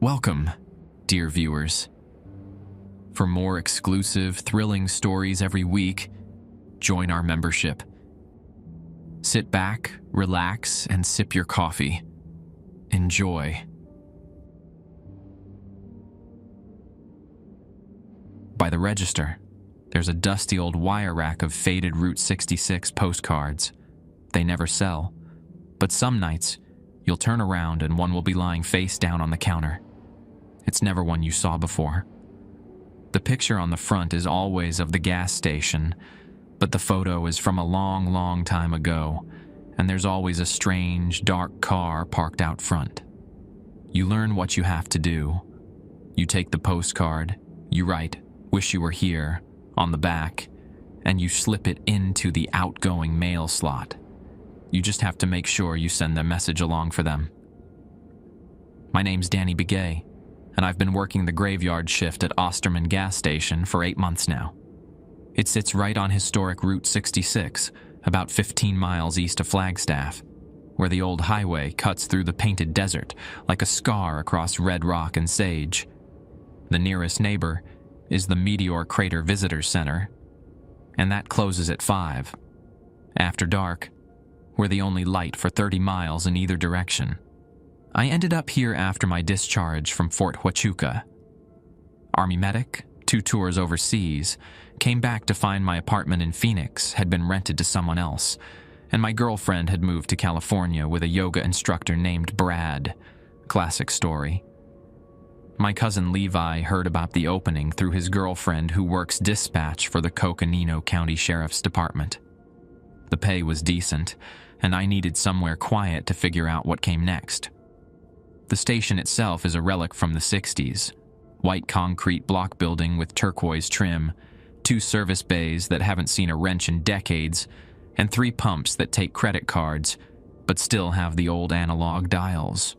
Welcome, dear viewers. For more exclusive, thrilling stories every week, join our membership. Sit back, relax, and sip your coffee. Enjoy. By the register, there's a dusty old wire rack of faded Route 66 postcards. They never sell, but some nights, you'll turn around and one will be lying face down on the counter. It's never one you saw before. The picture on the front is always of the gas station, but the photo is from a long, long time ago, and there's always a strange, dark car parked out front. You learn what you have to do. You take the postcard, you write, "Wish you were here," on the back, and you slip it into the outgoing mail slot. You just have to make sure you send the message along for them. My name's Danny Begay, and I've been working the graveyard shift at Osterman Gas Station for 8 months now. It sits right on historic Route 66, about 15 miles east of Flagstaff, where the old highway cuts through the painted desert like a scar across red rock and sage. The nearest neighbor is the Meteor Crater Visitor Center, and that closes at 5. After dark, we're the only light for 30 miles in either direction. I ended up here after my discharge from Fort Huachuca. Army medic, 2 tours overseas, came back to find my apartment in Phoenix had been rented to someone else, and my girlfriend had moved to California with a yoga instructor named Brad. Classic story. My cousin Levi heard about the opening through his girlfriend who works dispatch for the Coconino County Sheriff's Department. The pay was decent, and I needed somewhere quiet to figure out what came next. The station itself is a relic from the 60s. White concrete block building with turquoise trim, 2 service bays that haven't seen a wrench in decades, and 3 pumps that take credit cards, but still have the old analog dials.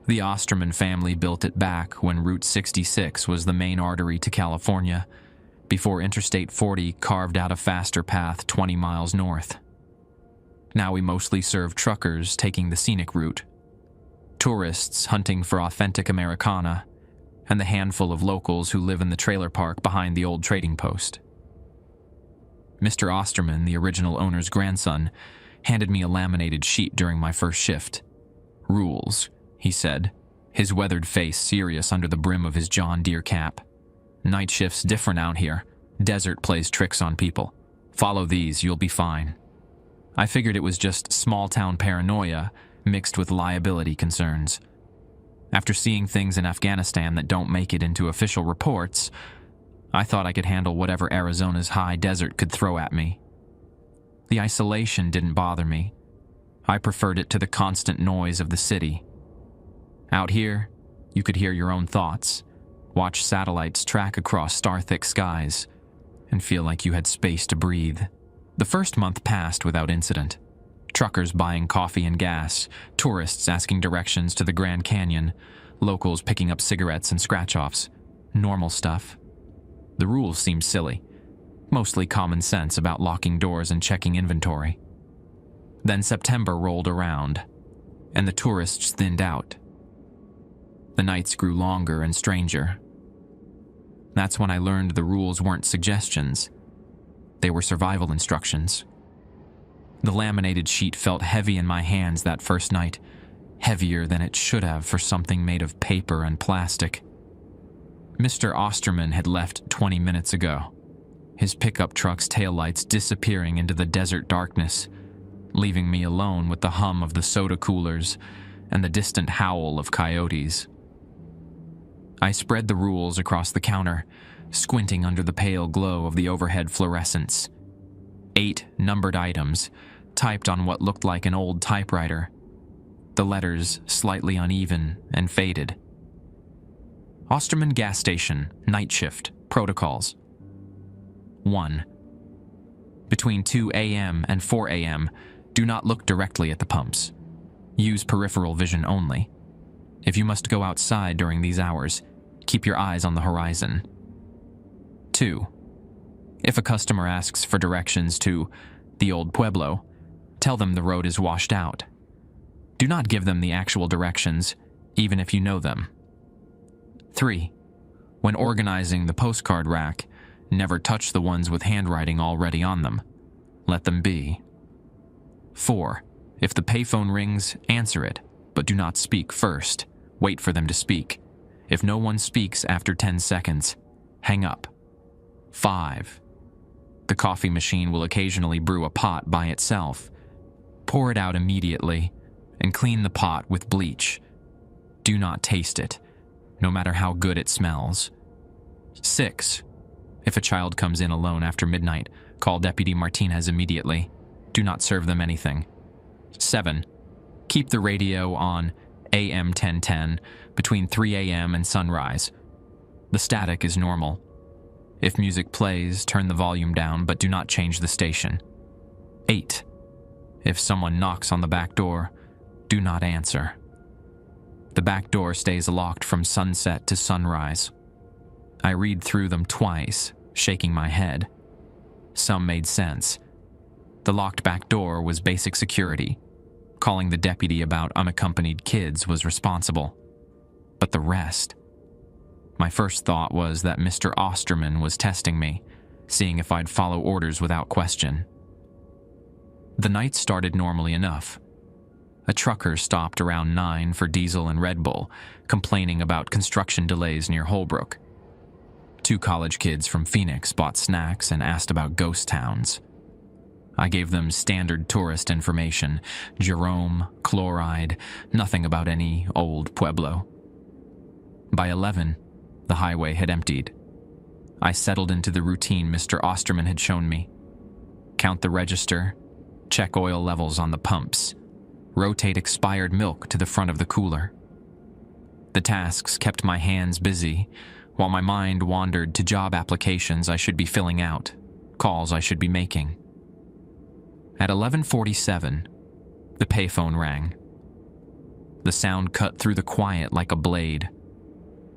The Osterman family built it back when Route 66 was the main artery to California, before Interstate 40 carved out a faster path 20 miles north. Now we mostly serve truckers taking the scenic route, tourists hunting for authentic Americana, and the handful of locals who live in the trailer park behind the old trading post. Mr. Osterman, the original owner's grandson, handed me a laminated sheet during my first shift. "Rules," he said, his weathered face serious under the brim of his John Deere cap. "Night shift's different out here. Desert plays tricks on people. Follow these, you'll be fine." I figured it was just small-town paranoia mixed with liability concerns. After seeing things in Afghanistan that don't make it into official reports, I thought I could handle whatever Arizona's high desert could throw at me. The isolation didn't bother me. I preferred it to the constant noise of the city. Out here, you could hear your own thoughts, watch satellites track across star-thick skies, and feel like you had space to breathe. The first month passed without incident. Truckers buying coffee and gas, tourists asking directions to the Grand Canyon, locals picking up cigarettes and scratch-offs. Normal stuff. The rules seemed silly. Mostly common sense about locking doors and checking inventory. Then September rolled around, and the tourists thinned out. The nights grew longer and stranger. That's when I learned the rules weren't suggestions. They were survival instructions. The laminated sheet felt heavy in my hands that first night, heavier than it should have for something made of paper and plastic. Mr. Osterman had left 20 minutes ago, his pickup truck's taillights disappearing into the desert darkness, leaving me alone with the hum of the soda coolers and the distant howl of coyotes. I spread the rules across the counter, squinting under the pale glow of the overhead fluorescents. 8 numbered items, typed on what looked like an old typewriter. The letters slightly uneven and faded. Osterman Gas Station, Night Shift, Protocols. 1. Between 2 a.m. and 4 a.m., do not look directly at the pumps. Use peripheral vision only. If you must go outside during these hours, keep your eyes on the horizon. 2. If a customer asks for directions to the old pueblo, tell them the road is washed out. Do not give them the actual directions, even if you know them. 3. When organizing the postcard rack, never touch the ones with handwriting already on them. Let them be. 4. If the payphone rings, answer it, but do not speak first. Wait for them to speak. If no one speaks after 10 seconds, hang up. 5. The coffee machine will occasionally brew a pot by itself. Pour it out immediately and clean the pot with bleach. Do not taste it, no matter how good it smells. 6. If a child comes in alone after midnight, call Deputy Martinez immediately. Do not serve them anything. 7. Keep the radio on AM 1010 between 3 a.m. and sunrise. The static is normal. If music plays, turn the volume down, but do not change the station. 8. If someone knocks on the back door, do not answer. The back door stays locked from sunset to sunrise. I read through them twice, shaking my head. Some made sense. The locked back door was basic security. Calling the deputy about unaccompanied kids was responsible. But the rest... My first thought was that Mr. Osterman was testing me, seeing if I'd follow orders without question. The night started normally enough. A trucker stopped around 9 for diesel and Red Bull, complaining about construction delays near Holbrook. 2 college kids from Phoenix bought snacks and asked about ghost towns. I gave them standard tourist information, Jerome, Chloride, nothing about any old Pueblo. By 11, the highway had emptied. I settled into the routine Mr. Osterman had shown me. Count the register, check oil levels on the pumps, rotate expired milk to the front of the cooler. The tasks kept my hands busy, while my mind wandered to job applications I should be filling out, calls I should be making. At 11:47, the payphone rang. The sound cut through the quiet like a blade.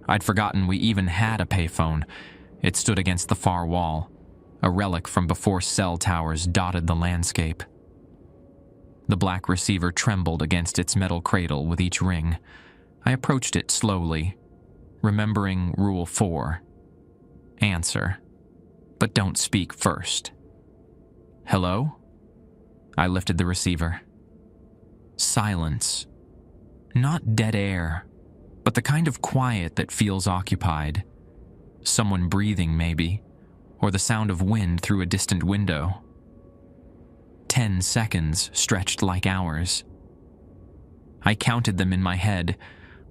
I'd forgotten we even had a payphone. It stood against the far wall, a relic from before cell towers dotted the landscape. The black receiver trembled against its metal cradle with each ring. I approached it slowly, remembering Rule 4. Answer, but don't speak first. Hello? I lifted the receiver. Silence. Not dead air, but the kind of quiet that feels occupied. Someone breathing, maybe, or the sound of wind through a distant window. 10 seconds stretched like hours. I counted them in my head,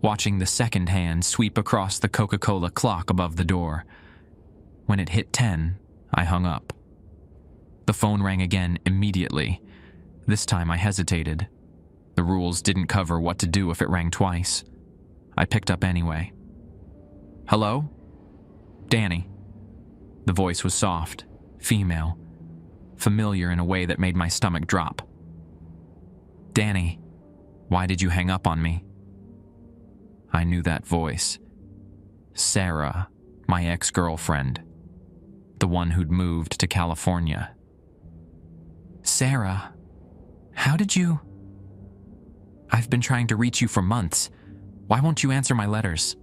watching the second hand sweep across the Coca-Cola clock above the door. When it hit 10, I hung up. The phone rang again immediately. This time I hesitated. The rules didn't cover what to do if it rang twice. I picked up anyway. Hello? Danny. The voice was soft, female, familiar in a way that made my stomach drop. Danny, why did you hang up on me? I knew that voice. Sarah, my ex-girlfriend, the one who'd moved to California. Sarah, how did you... I've been trying to reach you for months. Why won't you answer my letters?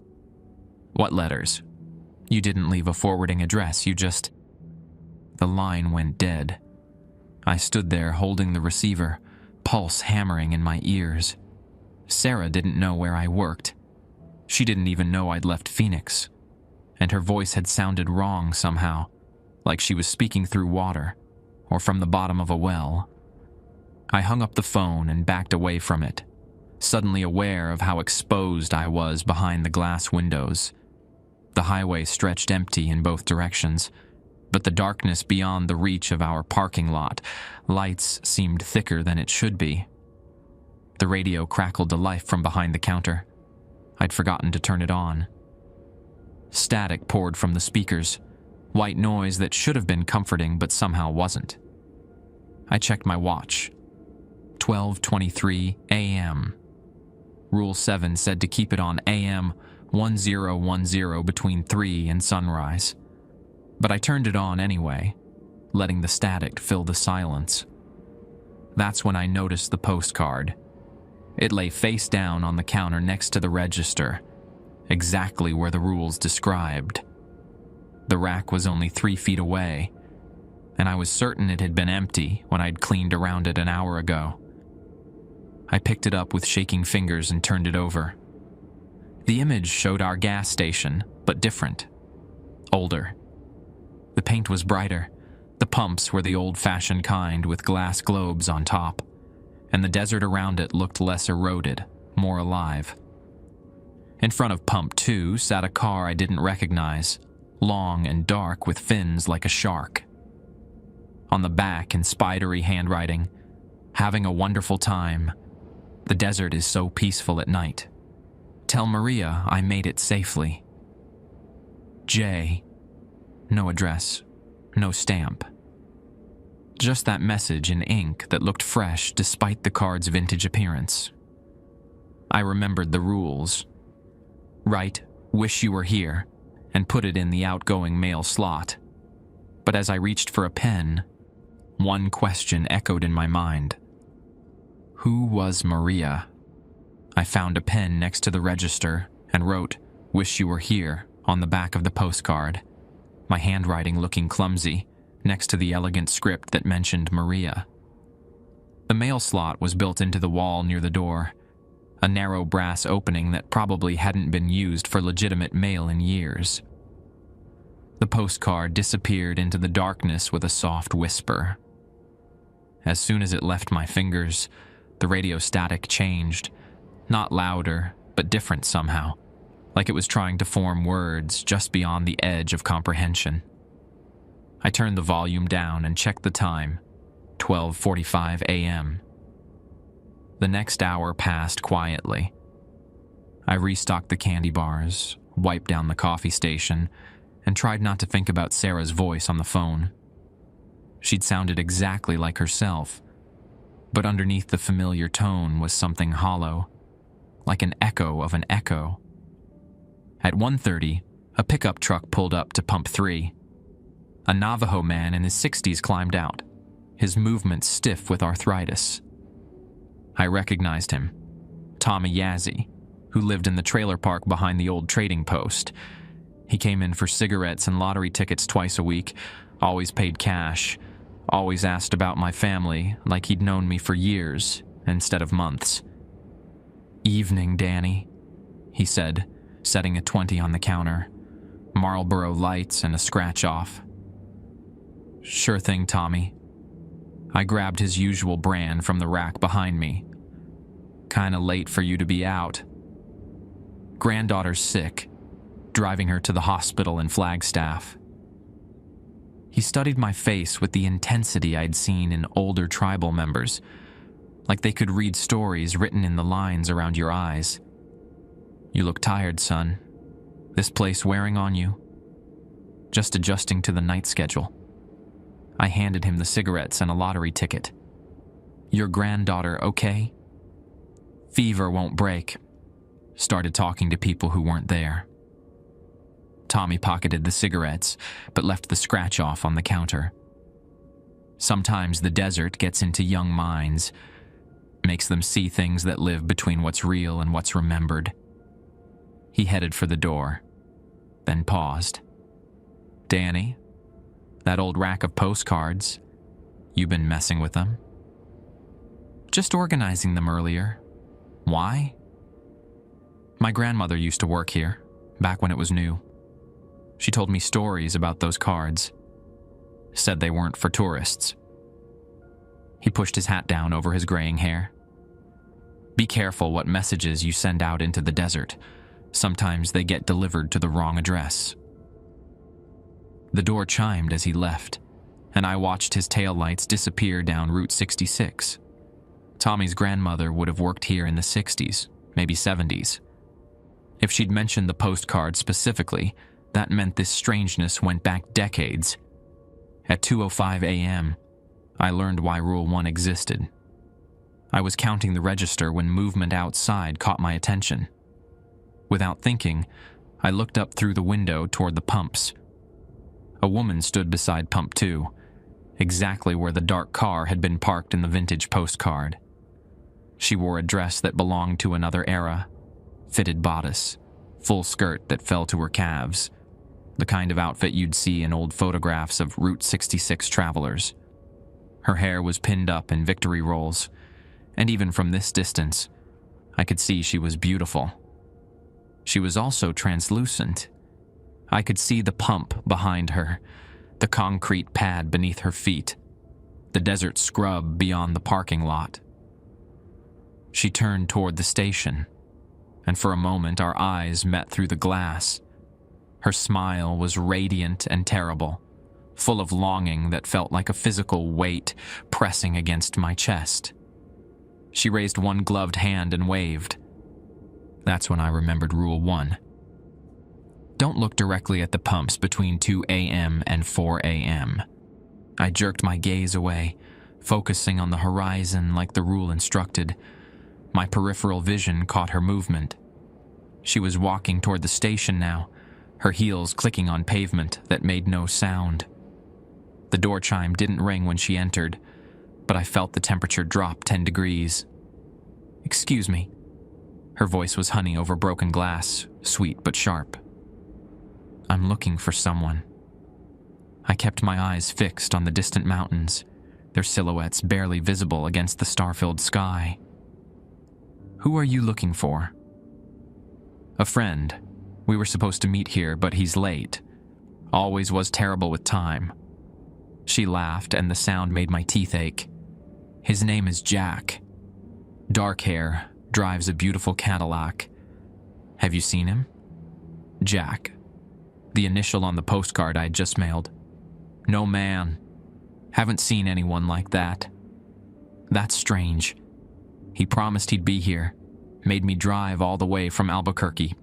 What letters? You didn't leave a forwarding address, you just... The line went dead. I stood there holding the receiver, pulse hammering in my ears. Sarah didn't know where I worked. She didn't even know I'd left Phoenix. And her voice had sounded wrong somehow, like she was speaking through water, or from the bottom of a well. I hung up the phone and backed away from it, suddenly aware of how exposed I was behind the glass windows. The highway stretched empty in both directions, but the darkness beyond the reach of our parking lot, lights seemed thicker than it should be. The radio crackled to life from behind the counter. I'd forgotten to turn it on. Static poured from the speakers, white noise that should have been comforting but somehow wasn't. I checked my watch. 12:23 a.m. Rule 7 said to keep it on AM 1010 between 3 and sunrise. But I turned it on anyway, letting the static fill the silence. That's when I noticed the postcard. It lay face down on the counter next to the register, exactly where the rules described. The rack was only 3 feet away, and I was certain it had been empty when I'd cleaned around it an hour ago. I picked it up with shaking fingers and turned it over. The image showed our gas station, but different. Older. The paint was brighter. The pumps were the old-fashioned kind with glass globes on top, and the desert around it looked less eroded, more alive. In front of Pump 2 sat a car I didn't recognize, long and dark with fins like a shark. On the back, in spidery handwriting, "Having a wonderful time. The desert is so peaceful at night. Tell Maria I made it safely. J." No address, no stamp. Just that message in ink that looked fresh despite the card's vintage appearance. I remembered the rules. Write, "Wish you were here," and put it in the outgoing mail slot. But as I reached for a pen, one question echoed in my mind. Who was Maria? I found a pen next to the register and wrote, "Wish you were here," on the back of the postcard, my handwriting looking clumsy, next to the elegant script that mentioned Maria. The mail slot was built into the wall near the door, a narrow brass opening that probably hadn't been used for legitimate mail in years. The postcard disappeared into the darkness with a soft whisper. As soon as it left my fingers, the radio static changed, not louder, but different somehow, like it was trying to form words just beyond the edge of comprehension. I turned the volume down and checked the time, 12:45 a.m. The next hour passed quietly. I restocked the candy bars, wiped down the coffee station, and tried not to think about Sarah's voice on the phone. She'd sounded exactly like herself, but underneath the familiar tone was something hollow, like an echo of an echo. At 1:30, a pickup truck pulled up to Pump 3. A Navajo man in his 60s climbed out, his movements stiff with arthritis. I recognized him, Tommy Yazzie, who lived in the trailer park behind the old trading post. He came in for cigarettes and lottery tickets twice a week, always paid cash, always asked about my family like he'd known me for years instead of months. "Evening, Danny," he said, setting a 20 on the counter, Marlboro Lights and a scratch-off. "Sure thing, Tommy." I grabbed his usual brand from the rack behind me. "Kinda late for you to be out." "Granddaughter's sick. Driving her to the hospital in Flagstaff." He studied my face with the intensity I'd seen in older tribal members, like they could read stories written in the lines around your eyes. "You look tired, son. This place wearing on you?" "Just adjusting to the night schedule." I handed him the cigarettes and a lottery ticket. "Your granddaughter okay?" "Fever won't break." Started talking to people who weren't there. Tommy pocketed the cigarettes, but left the scratch-off on the counter. Sometimes the desert gets into young minds, makes them see things that live between what's real and what's remembered. He headed for the door, then paused. "Danny, that old rack of postcards, you been messing with them?" "Just organizing them earlier." "Why?" "My grandmother used to work here, back when it was new. She told me stories about those cards. Said they weren't for tourists." He pushed his hat down over his graying hair. "Be careful what messages you send out into the desert. Sometimes they get delivered to the wrong address." The door chimed as he left, and I watched his taillights disappear down Route 66. Tommy's grandmother would have worked here in the 60s, maybe 70s. If she'd mentioned the postcard specifically, that meant this strangeness went back decades. At 2:05 a.m., I learned why Rule 1 existed. I was counting the register when movement outside caught my attention. Without thinking, I looked up through the window toward the pumps. A woman stood beside Pump 2, exactly where the dark car had been parked in the vintage postcard. She wore a dress that belonged to another era, fitted bodice, full skirt that fell to her calves, the kind of outfit you'd see in old photographs of Route 66 travelers. Her hair was pinned up in victory rolls, and even from this distance, I could see she was beautiful. She was also translucent. I could see the pump behind her, the concrete pad beneath her feet, the desert scrub beyond the parking lot. She turned toward the station, and for a moment our eyes met through the glass. Her smile was radiant and terrible, full of longing that felt like a physical weight pressing against my chest. She raised one gloved hand and waved. That's when I remembered Rule 1. Don't look directly at the pumps between 2 a.m. and 4 a.m. I jerked my gaze away, focusing on the horizon like the rule instructed. My peripheral vision caught her movement. She was walking toward the station now, her heels clicking on pavement that made no sound. The door chime didn't ring when she entered, but I felt the temperature drop 10 degrees. "Excuse me." Her voice was honey over broken glass, sweet but sharp. "I'm looking for someone." I kept my eyes fixed on the distant mountains, their silhouettes barely visible against the star-filled sky. "Who are you looking for?" "A friend. We were supposed to meet here, but he's late. Always was terrible with time." She laughed, and the sound made my teeth ache. "His name is Jack. Dark hair, drives a beautiful Cadillac. Have you seen him?" Jack. The initial on the postcard I'd just mailed. "No, man. Haven't seen anyone like that." "That's strange. He promised he'd be here. Made me drive all the way from Albuquerque."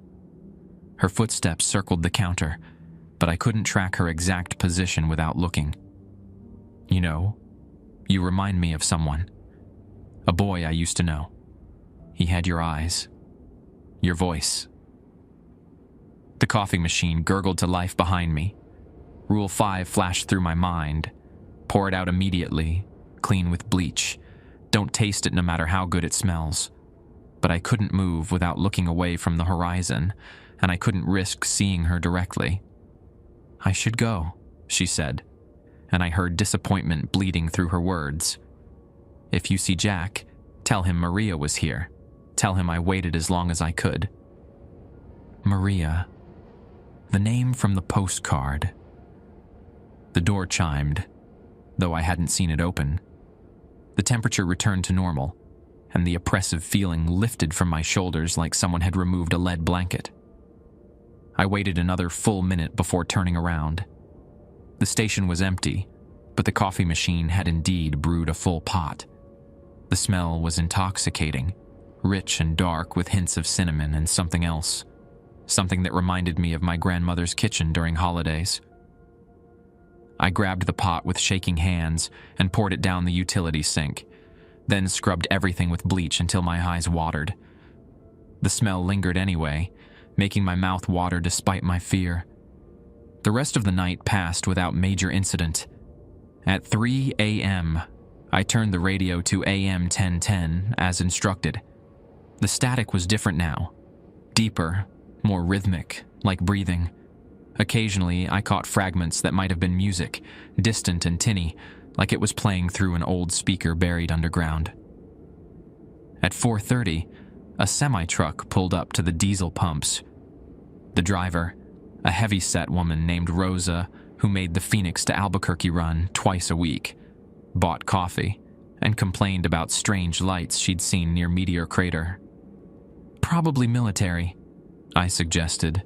Her footsteps circled the counter, but I couldn't track her exact position without looking. "You know, you remind me of someone. A boy I used to know. He had your eyes. Your voice." The coffee machine gurgled to life behind me. Rule 5 flashed through my mind. Pour it out immediately, clean with bleach. Don't taste it no matter how good it smells. But I couldn't move without looking away from the horizon, and I couldn't risk seeing her directly. "I should go," she said, and I heard disappointment bleeding through her words. "If you see Jack, tell him Maria was here. Tell him I waited as long as I could." Maria. The name from the postcard. The door chimed, though I hadn't seen it open. The temperature returned to normal, and the oppressive feeling lifted from my shoulders like someone had removed a lead blanket. I waited another full minute before turning around. The station was empty, but the coffee machine had indeed brewed a full pot. The smell was intoxicating, rich and dark with hints of cinnamon and something else. Something that reminded me of my grandmother's kitchen during holidays. I grabbed the pot with shaking hands and poured it down the utility sink, then scrubbed everything with bleach until my eyes watered. The smell lingered anyway, making my mouth water despite my fear. The rest of the night passed without major incident. At 3 a.m., I turned the radio to AM 1010 as instructed. The static was different now. Deeper, more rhythmic, like breathing. Occasionally, I caught fragments that might have been music, distant and tinny, like it was playing through an old speaker buried underground. At 4:30, a semi-truck pulled up to the diesel pumps. The driver, a heavy-set woman named Rosa, who made the Phoenix to Albuquerque run twice a week, bought coffee and complained about strange lights she'd seen near Meteor Crater. "Probably military," I suggested,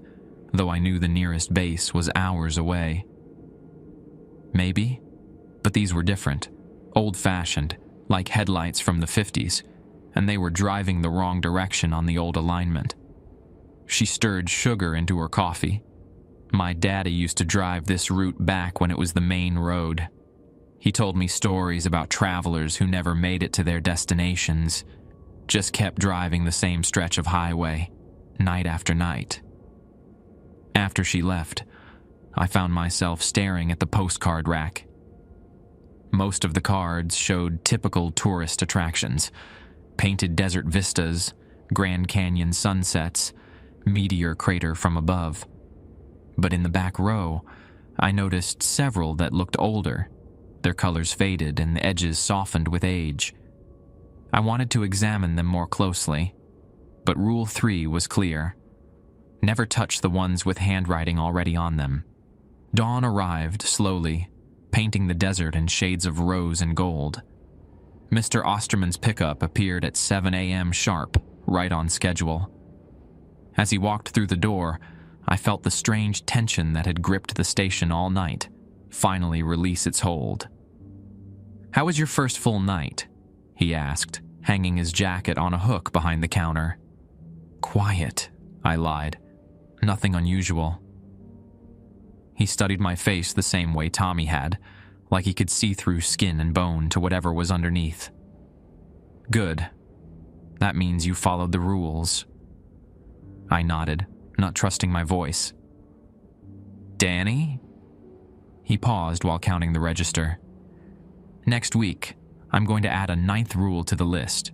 though I knew the nearest base was hours away. Maybe, but these were different, old-fashioned, like headlights from the 50s, and they were driving the wrong direction on the old alignment. She stirred sugar into her coffee. My daddy used to drive this route back when it was the main road. He told me stories about travelers who never made it to their destinations, just kept driving the same stretch of highway, night after night. After she left, I found myself staring at the postcard rack. Most of the cards showed typical tourist attractions: painted desert vistas, Grand Canyon sunsets, meteor crater from above. But in the back row, I noticed several that looked older, their colors faded and the edges softened with age. I wanted to examine them more closely, but Rule 3 was clear. Never touch the ones with handwriting already on them. Dawn arrived slowly, painting the desert in shades of rose and gold. Mr. Osterman's pickup appeared at 7 a.m. sharp, right on schedule. As he walked through the door, I felt the strange tension that had gripped the station all night finally release its hold. "How was your first full night?" he asked, hanging his jacket on a hook behind the counter. "Quiet," I lied. "Nothing unusual." He studied my face the same way Tommy had, like he could see through skin and bone to whatever was underneath. "Good. That means you followed the rules." I nodded, not trusting my voice. "Danny?" He paused while counting the register. "Next week, I'm going to add a 9th rule to the list.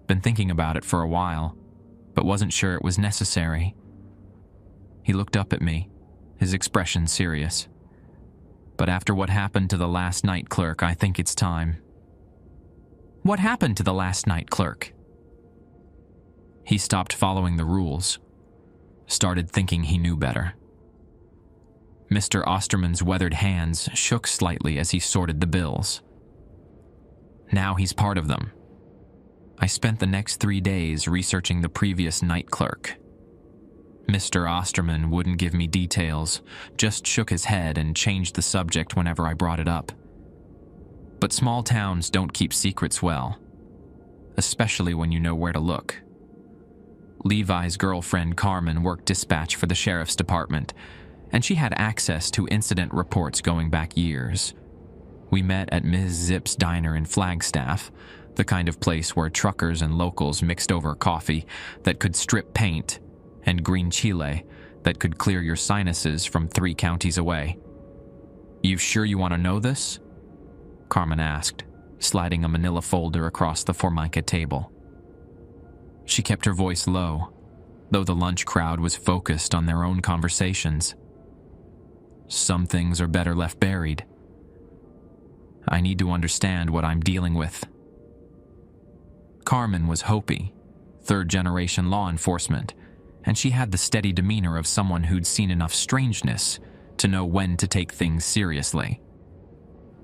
Been thinking about it for a while, but wasn't sure it was necessary." He looked up at me, his expression serious. "But after what happened to the last night clerk, I think it's time." "What happened to the last night clerk?" He stopped following the rules, started thinking he knew better. Mr. Osterman's weathered hands shook slightly as he sorted the bills. Now he's part of them. I spent the next 3 days researching the previous night clerk. Mr. Osterman wouldn't give me details, just shook his head and changed the subject whenever I brought it up. But small towns don't keep secrets well, especially when you know where to look. Levi's girlfriend Carmen worked dispatch for the sheriff's department, and she had access to incident reports going back years. We met at Ms. Zip's diner in Flagstaff, the kind of place where truckers and locals mixed over coffee that could strip paint and green chile that could clear your sinuses from 3 counties away. "You sure you want to know this?" Carmen asked, sliding a manila folder across the Formica table. She kept her voice low, though the lunch crowd was focused on their own conversations. "Some things are better left buried. I need to understand what I'm dealing with." Carmen was Hopi, 3rd-generation law enforcement, and she had the steady demeanor of someone who'd seen enough strangeness to know when to take things seriously.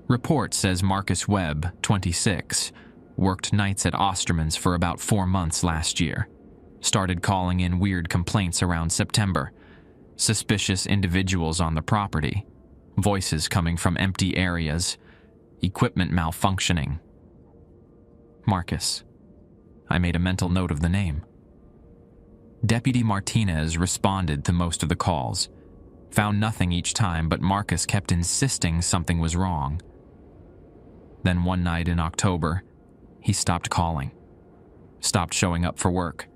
Report says Marcus Webb, 26, worked nights at Osterman's for about 4 months last year. Started calling in weird complaints around September. Suspicious individuals on the property, voices coming from empty areas, equipment malfunctioning. Marcus. I made a mental note of the name. Deputy Martinez responded to most of the calls. Found nothing each time, but Marcus kept insisting something was wrong. Then one night in October, he stopped calling. Stopped showing up for work.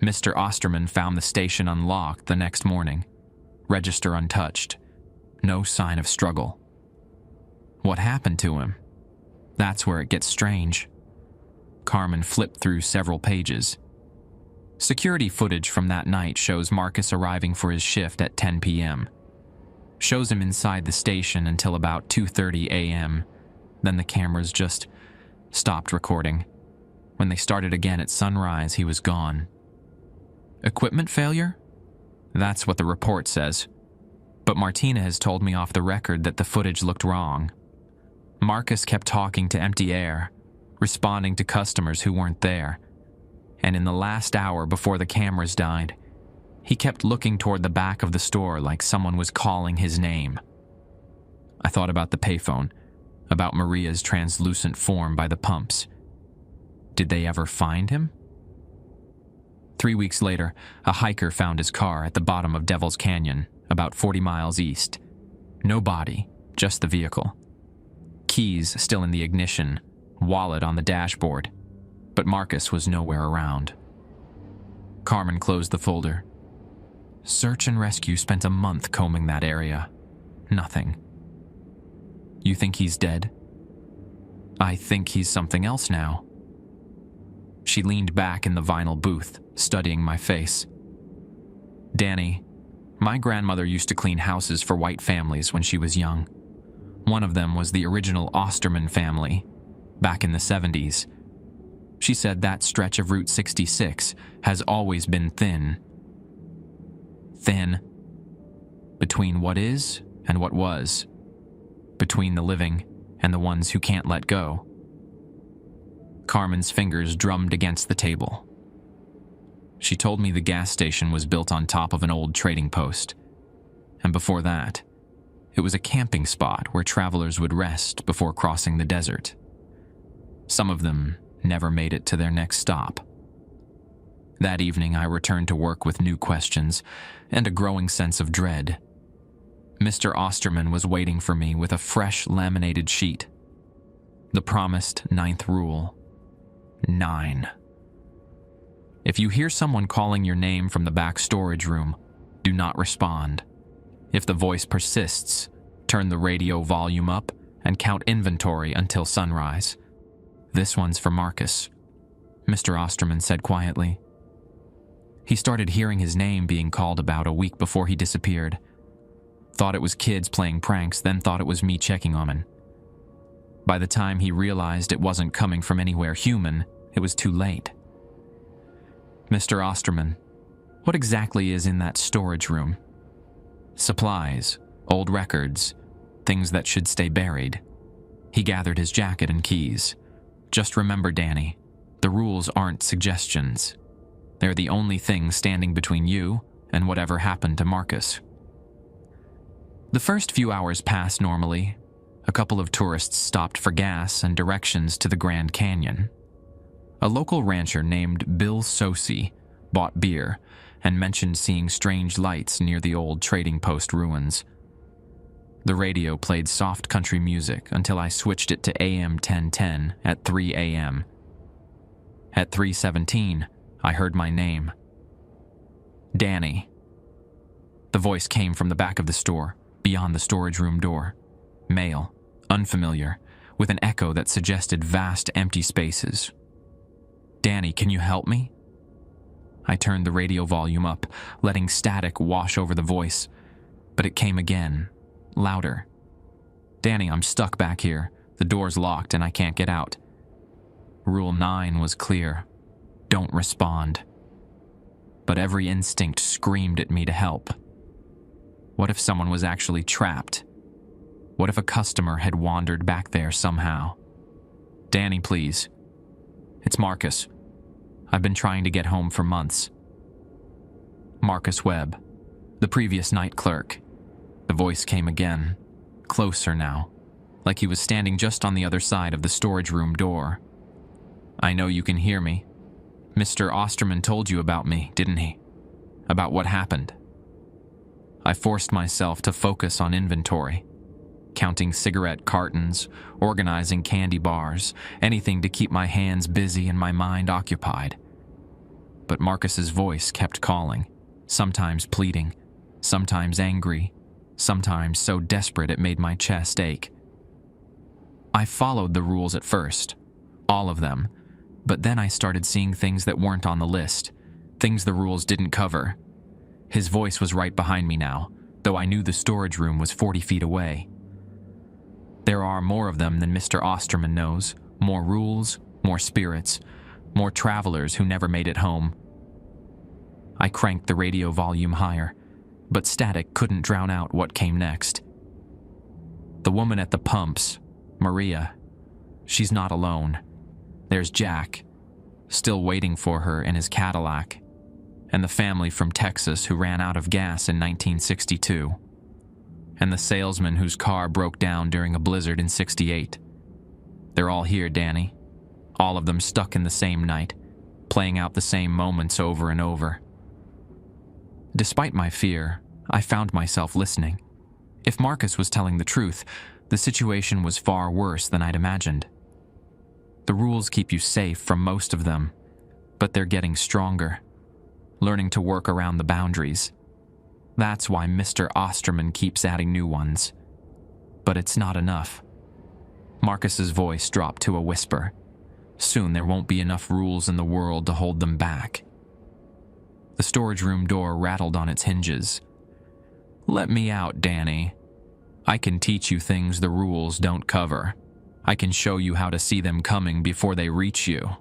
Mr. Osterman found the station unlocked the next morning. Register untouched. No sign of struggle. What happened to him? That's where it gets strange. Carmen flipped through several pages. Security footage from that night shows Marcus arriving for his shift at 10 p.m. Shows him inside the station until about 2:30 a.m. Then the cameras just stopped recording. When they started again at sunrise, he was gone. Equipment failure? That's what the report says. But Martina has told me off the record that the footage looked wrong. Marcus kept talking to empty air, responding to customers who weren't there. And in the last hour before the cameras died, he kept looking toward the back of the store like someone was calling his name. I thought about the payphone, about Maria's translucent form by the pumps. Did they ever find him? 3 weeks later, a hiker found his car at the bottom of Devil's Canyon, about 40 miles east. No body, just the vehicle. Keys still in the ignition, wallet on the dashboard, but Marcus was nowhere around. Carmen closed the folder. Search and rescue spent a month combing that area. Nothing. You think he's dead? I think he's something else now. She leaned back in the vinyl booth, studying my face. Danny, my grandmother used to clean houses for white families when she was young. One of them was the original Osterman family, back in the 70s. She said that stretch of Route 66 has always been thin. Thin. Between what is and what was. Between the living and the ones who can't let go. Carmen's fingers drummed against the table. She told me the gas station was built on top of an old trading post. And before that, it was a camping spot where travelers would rest before crossing the desert. Some of them never made it to their next stop. That evening, I returned to work with new questions and a growing sense of dread. Mr. Osterman was waiting for me with a fresh laminated sheet. The promised 9th rule. 9. If you hear someone calling your name from the back storage room, do not respond. If the voice persists, turn the radio volume up and count inventory until sunrise. This one's for Marcus, Mr. Osterman said quietly. He started hearing his name being called about a week before he disappeared. Thought it was kids playing pranks, then thought it was me checking on him. By the time he realized it wasn't coming from anywhere human, it was too late. Mr. Osterman, what exactly is in that storage room? Supplies, old records, things that should stay buried. He gathered his jacket and keys. Just remember, Danny, the rules aren't suggestions. They're the only thing standing between you and whatever happened to Marcus. The first few hours passed normally. A couple of tourists stopped for gas and directions to the Grand Canyon. A local rancher named Bill Sosi bought beer and mentioned seeing strange lights near the old trading post ruins. The radio played soft country music until I switched it to AM 1010 at 3 a.m. At 3:17, I heard my name. Danny. The voice came from the back of the store, beyond the storage room door. Male, unfamiliar, with an echo that suggested vast empty spaces. Danny, can you help me? I turned the radio volume up, letting static wash over the voice, but it came again, louder. Danny, I'm stuck back here. The door's locked and I can't get out. Rule 9 was clear. Don't respond. But every instinct screamed at me to help. What if someone was actually trapped? What if a customer had wandered back there somehow? Danny, please. It's Marcus. I've been trying to get home for months. Marcus Webb, the previous night clerk. The voice came again, closer now, like he was standing just on the other side of the storage room door. I know you can hear me. Mr. Osterman told you about me, didn't he? About what happened. I forced myself to focus on inventory, counting cigarette cartons, organizing candy bars, anything to keep my hands busy and my mind occupied. But Marcus's voice kept calling, sometimes pleading, sometimes angry, sometimes so desperate it made my chest ache. I followed the rules at first, all of them, but then I started seeing things that weren't on the list, things the rules didn't cover. His voice was right behind me now, though I knew the storage room was 40 feet away. There are more of them than Mr. Osterman knows, more rules, more spirits, more travelers who never made it home. I cranked the radio volume higher, but static couldn't drown out what came next. The woman at the pumps, Maria, she's not alone. There's Jack, still waiting for her in his Cadillac, and the family from Texas who ran out of gas in 1962, and the salesman whose car broke down during a blizzard in '68. They're all here, Danny. All of them stuck in the same night, playing out the same moments over and over. Despite my fear, I found myself listening. If Marcus was telling the truth, the situation was far worse than I'd imagined. The rules keep you safe from most of them, but they're getting stronger, learning to work around the boundaries. That's why Mr. Osterman keeps adding new ones. But it's not enough. Marcus's voice dropped to a whisper. Soon there won't be enough rules in the world to hold them back. The storage room door rattled on its hinges. "Let me out, Danny. I can teach you things the rules don't cover. I can show you how to see them coming before they reach you."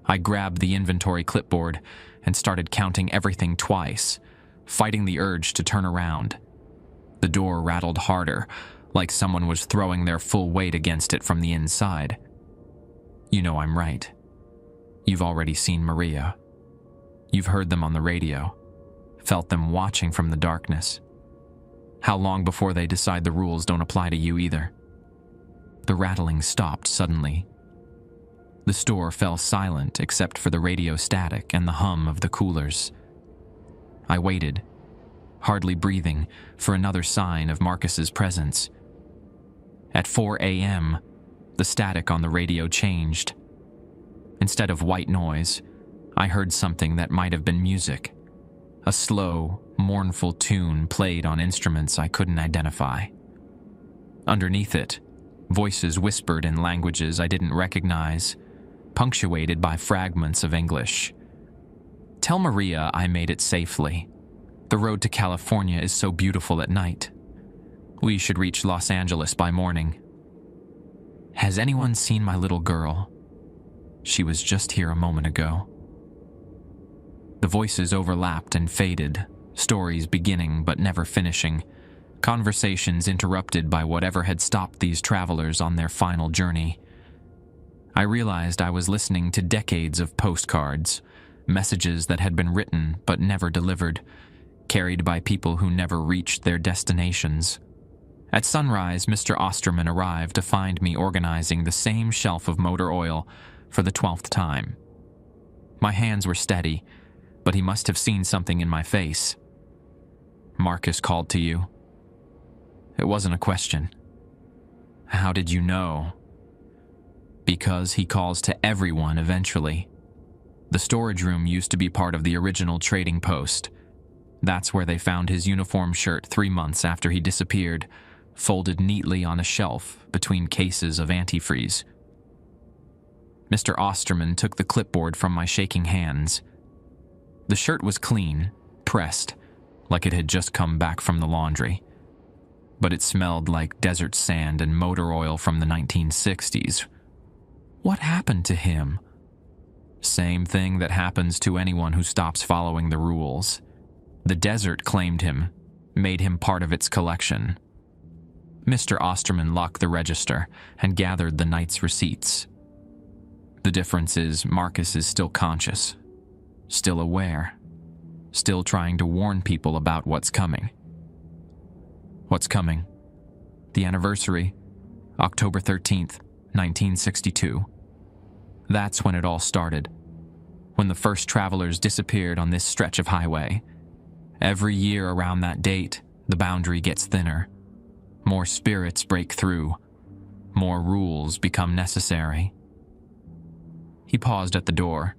I grabbed the inventory clipboard and started counting everything twice, fighting the urge to turn around. The door rattled harder, like someone was throwing their full weight against it from the inside. You know I'm right. You've already seen Maria. You've heard them on the radio, felt them watching from the darkness. How long before they decide the rules don't apply to you either? The rattling stopped suddenly. The store fell silent except for the radio static and the hum of the coolers. I waited, hardly breathing, for another sign of Marcus's presence. At 4 a.m., the static on the radio changed. Instead of white noise, I heard something that might have been music. A slow, mournful tune played on instruments I couldn't identify. Underneath it, voices whispered in languages I didn't recognize, punctuated by fragments of English. "Tell Maria I made it safely. The road to California is so beautiful at night. We should reach Los Angeles by morning. Has anyone seen my little girl? She was just here a moment ago." The voices overlapped and faded, stories beginning but never finishing, conversations interrupted by whatever had stopped these travelers on their final journey. I realized I was listening to decades of postcards, messages that had been written but never delivered, carried by people who never reached their destinations. At sunrise, Mr. Osterman arrived to find me organizing the same shelf of motor oil for the 12th time. My hands were steady, but he must have seen something in my face. "Marcus called to you." It wasn't a question. "How did you know?" "Because he calls to everyone eventually. The storage room used to be part of the original trading post. That's where they found his uniform shirt 3 months after he disappeared, folded neatly on a shelf between cases of antifreeze." Mr. Osterman took the clipboard from my shaking hands. The shirt was clean, pressed, like it had just come back from the laundry. But it smelled like desert sand and motor oil from the 1960s. What happened to him? Same thing that happens to anyone who stops following the rules. The desert claimed him, made him part of its collection. Mr. Osterman locked the register and gathered the night's receipts. The difference is Marcus is still conscious, still aware, still trying to warn people about what's coming. What's coming? The anniversary, October 13th, 1962. That's when it all started, when the first travelers disappeared on this stretch of highway. Every year around that date, the boundary gets thinner. More spirits break through. More rules become necessary. He paused at the door,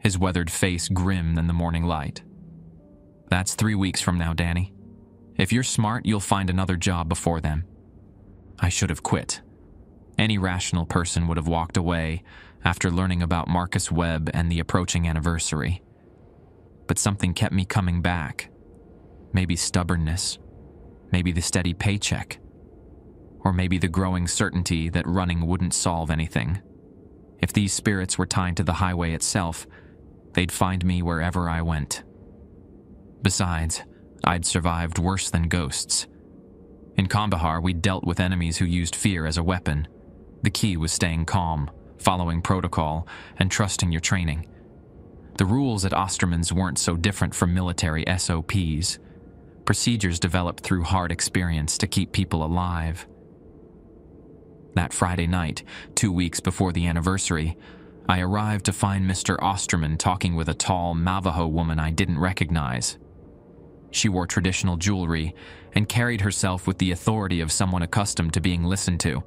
his weathered face grim in the morning light. "That's 3 weeks from now, Danny. If you're smart, you'll find another job before then." I should have quit. Any rational person would have walked away after learning about Marcus Webb and the approaching anniversary. But something kept me coming back. Maybe stubbornness, maybe the steady paycheck, or maybe the growing certainty that running wouldn't solve anything. If these spirits were tied to the highway itself, they'd find me wherever I went. Besides, I'd survived worse than ghosts. In Kandahar, we dealt with enemies who used fear as a weapon. The key was staying calm, following protocol, and trusting your training. The rules at Osterman's weren't so different from military SOPs. Procedures developed through hard experience to keep people alive. That Friday night, 2 weeks before the anniversary, I arrived to find Mr. Osterman talking with a tall Navajo woman I didn't recognize. She wore traditional jewelry and carried herself with the authority of someone accustomed to being listened to.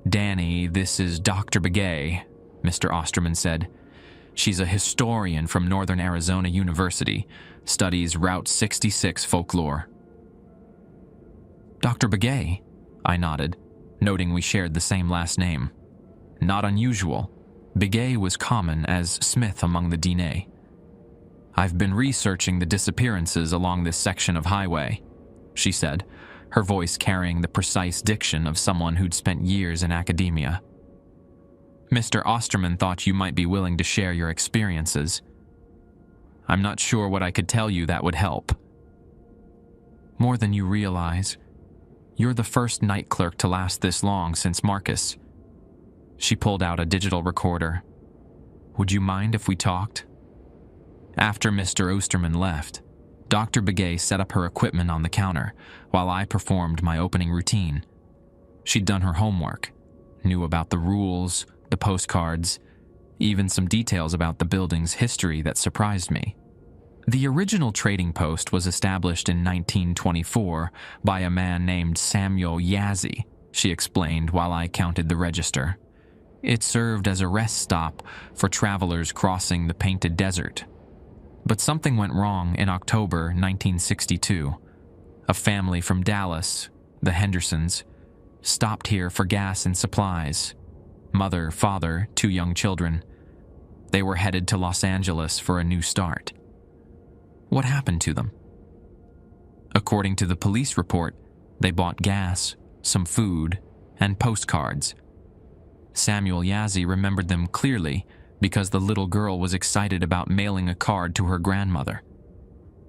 "Danny, this is Dr. Begay," Mr. Osterman said. "She's a historian from Northern Arizona University, studies Route 66 folklore." "Dr. Begay?" I nodded, noting we shared the same last name. Not unusual. Begay was common as Smith among the Diné. "I've been researching the disappearances along this section of highway," she said, her voice carrying the precise diction of someone who'd spent years in academia. "Mr. Osterman thought you might be willing to share your experiences. I'm not sure what I could tell you that would help. More than you realize. You're the first night clerk to last this long since Marcus." She pulled out a digital recorder. "Would you mind if we talked?" After Mr. Osterman left, Dr. Begay set up her equipment on the counter while I performed my opening routine. She'd done her homework, knew about the rules, the postcards, even some details about the building's history that surprised me. The original trading post was established in 1924 by a man named Samuel Yazzie, she explained while I counted the register. It served as a rest stop for travelers crossing the Painted Desert. But something went wrong in October 1962. A family from Dallas, the Hendersons, stopped here for gas and supplies. Mother, father, 2 young children. They were headed to Los Angeles for a new start. What happened to them? According to the police report, they bought gas, some food, and postcards. Samuel Yazzie remembered them clearly because the little girl was excited about mailing a card to her grandmother.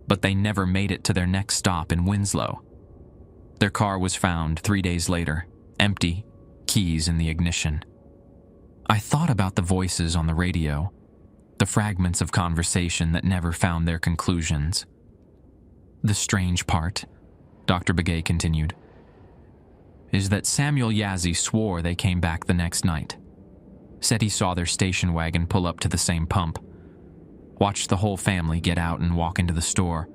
But they never made it to their next stop in Winslow. Their car was found 3 days later, empty, keys in the ignition. I thought about the voices on the radio, the fragments of conversation that never found their conclusions. "The strange part," Dr. Begay continued, "is that Samuel Yazzie swore they came back the next night. Said he saw their station wagon pull up to the same pump. Watched the whole family get out and walk into the store,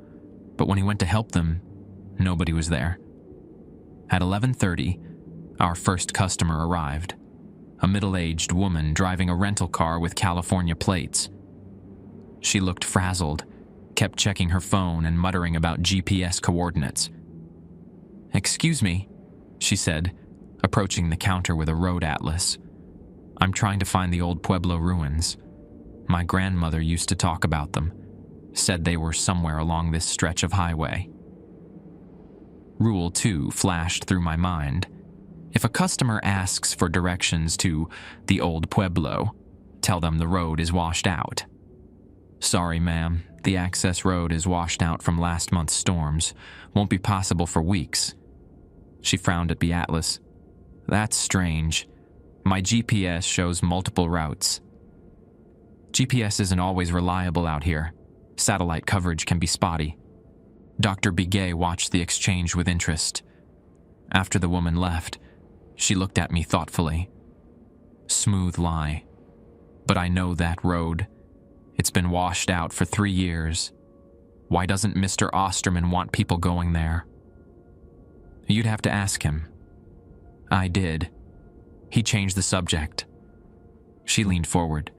but when he went to help them, nobody was there. At 11:30, our first customer arrived. A middle-aged woman driving a rental car with California plates. She looked frazzled, kept checking her phone and muttering about GPS coordinates. "Excuse me," she said, approaching the counter with a road atlas. "I'm trying to find the old Pueblo ruins. My grandmother used to talk about them, said they were somewhere along this stretch of highway." Rule 2 flashed through my mind. If a customer asks for directions to the old Pueblo, tell them the road is washed out. "Sorry, ma'am, the access road is washed out from last month's storms. Won't be possible for weeks." She frowned at the atlas. "That's strange. My GPS shows multiple routes." "GPS isn't always reliable out here. Satellite coverage can be spotty." Dr. Begay watched the exchange with interest. After the woman left, she looked at me thoughtfully. "Smooth lie. But I know that road. It's been washed out for 3 years. Why doesn't Mr. Osterman want people going there?" "You'd have to ask him." I did. He changed the subject. She leaned forward.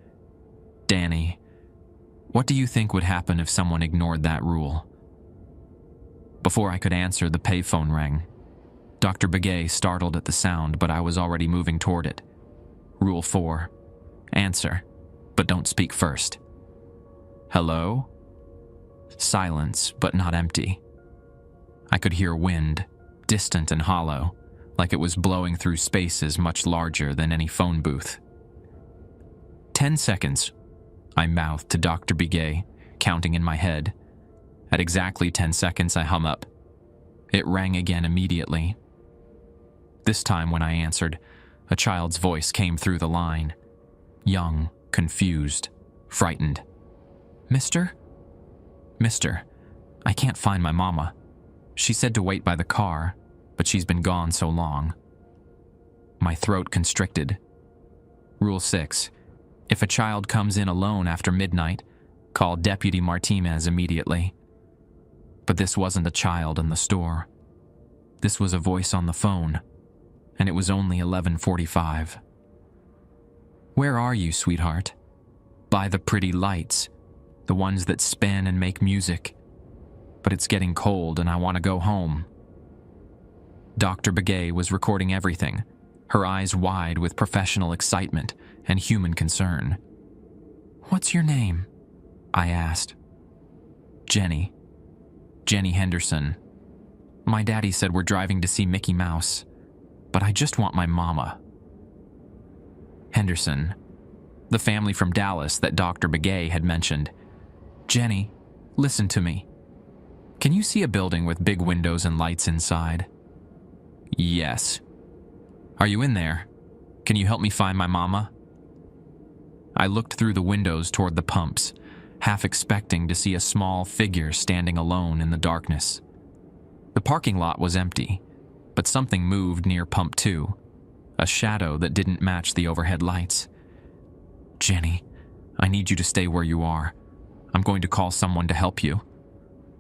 "Danny, what do you think would happen if someone ignored that rule?" Before I could answer, the payphone rang. Dr. Begay startled at the sound, but I was already moving toward it. Rule 4. Answer, but don't speak first. "Hello?" Silence, but not empty. I could hear wind, distant and hollow, like it was blowing through spaces much larger than any phone booth. 10 seconds, I mouthed to Dr. Begay, counting in my head. At exactly 10 seconds, I hum up. It rang again immediately. This time when I answered, a child's voice came through the line. Young, confused, frightened. "Mister? Mister, I can't find my mama. She said to wait by the car, but she's been gone so long." My throat constricted. Rule 6. If a child comes in alone after midnight, call Deputy Martinez immediately. But this wasn't a child in the store. This was a voice on the phone, and it was only 11:45. "Where are you, sweetheart?" "By the pretty lights, the ones that spin and make music. But it's getting cold and I want to go home." Dr. Begay was recording everything, her eyes wide with professional excitement and human concern. "What's your name?" I asked. Jenny. Jenny Henderson. My daddy said we're driving to see Mickey Mouse, but I just want my mama. Henderson. The family from Dallas that Dr. Begay had mentioned. Jenny, listen to me. Can you see a building with big windows and lights inside? Yes. Are you in there? Can you help me find my mama? I looked through the windows toward the pumps, half expecting to see a small figure standing alone in the darkness. The parking lot was empty, but something moved near pump 2, a shadow that didn't match the overhead lights. Jenny, I need you to stay where you are. I'm going to call someone to help you.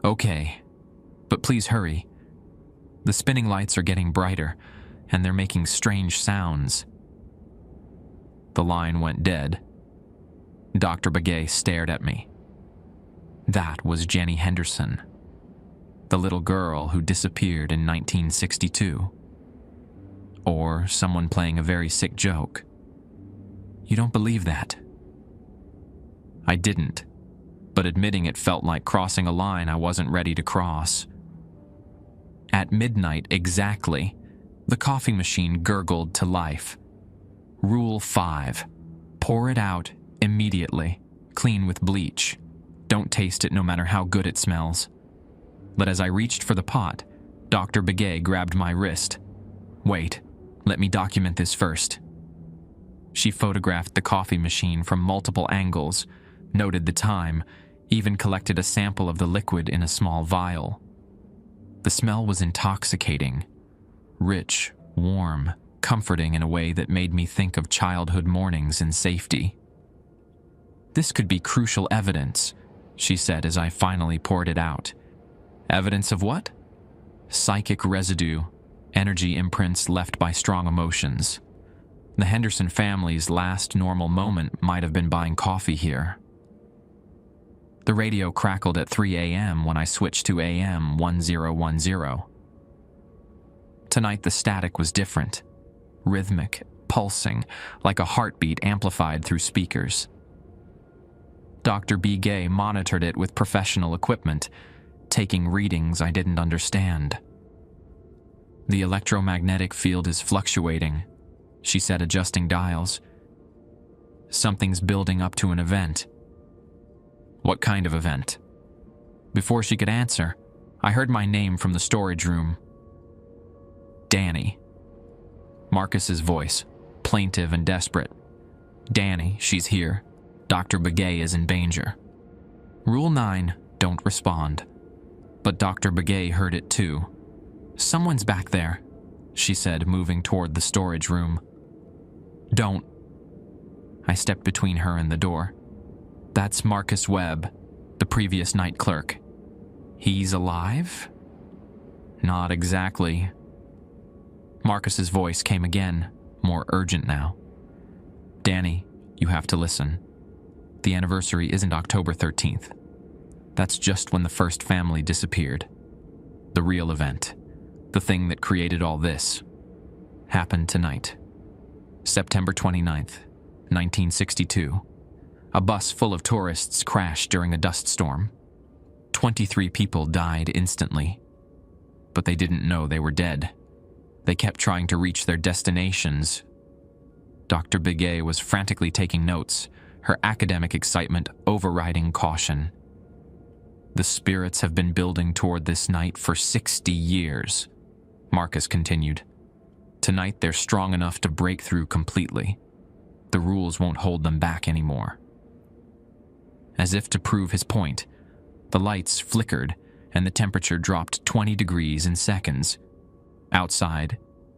Okay, but please hurry. The spinning lights are getting brighter, and they're making strange sounds. The line went dead. Dr. Begay stared at me. That was Jenny Henderson, the little girl who disappeared in 1962. Or someone playing a very sick joke. You don't believe that? I didn't, but admitting it felt like crossing a line I wasn't ready to cross. At midnight exactly, the coffee machine gurgled to life. Rule 5. Pour it out immediately, clean with bleach. Don't taste it no matter how good it smells. But as I reached for the pot, Dr. Begay grabbed my wrist. Wait, let me document this first. She photographed the coffee machine from multiple angles, noted the time, even collected a sample of the liquid in a small vial. The smell was intoxicating, rich, warm, comforting in a way that made me think of childhood mornings in safety. This could be crucial evidence, she said as I finally poured it out. Evidence of what? Psychic residue, energy imprints left by strong emotions. The Henderson family's last normal moment might have been buying coffee here. The radio crackled at 3 a.m. when I switched to AM 1010. Tonight the static was different, rhythmic, pulsing, like a heartbeat amplified through speakers. Dr. Begay monitored it with professional equipment, taking readings I didn't understand. The electromagnetic field is fluctuating, she said, adjusting dials. Something's building up to an event. What kind of event? Before she could answer, I heard my name from the storage room. Danny. Marcus's voice, plaintive and desperate. Danny, she's here. Dr. Begay is in danger. Rule 9, don't respond. But Dr. Begay heard it too. Someone's back there, she said, moving toward the storage room. Don't. I stepped between her and the door. That's Marcus Webb, the previous night clerk. He's alive? Not exactly. Marcus's voice came again, more urgent now. Danny, you have to listen. The anniversary isn't October 13th. That's just when the first family disappeared. The real event, the thing that created all this, happened tonight. September 29th, 1962. A bus full of tourists crashed during a dust storm. 23 people died instantly. But they didn't know they were dead. They kept trying to reach their destinations. Dr. Begay was frantically taking notes, her academic excitement overriding caution. The spirits have been building toward this night for 60 years, Marcus continued. Tonight they're strong enough to break through completely. The rules won't hold them back anymore. As if to prove his point, the lights flickered and the temperature dropped 20 degrees in seconds. Outside,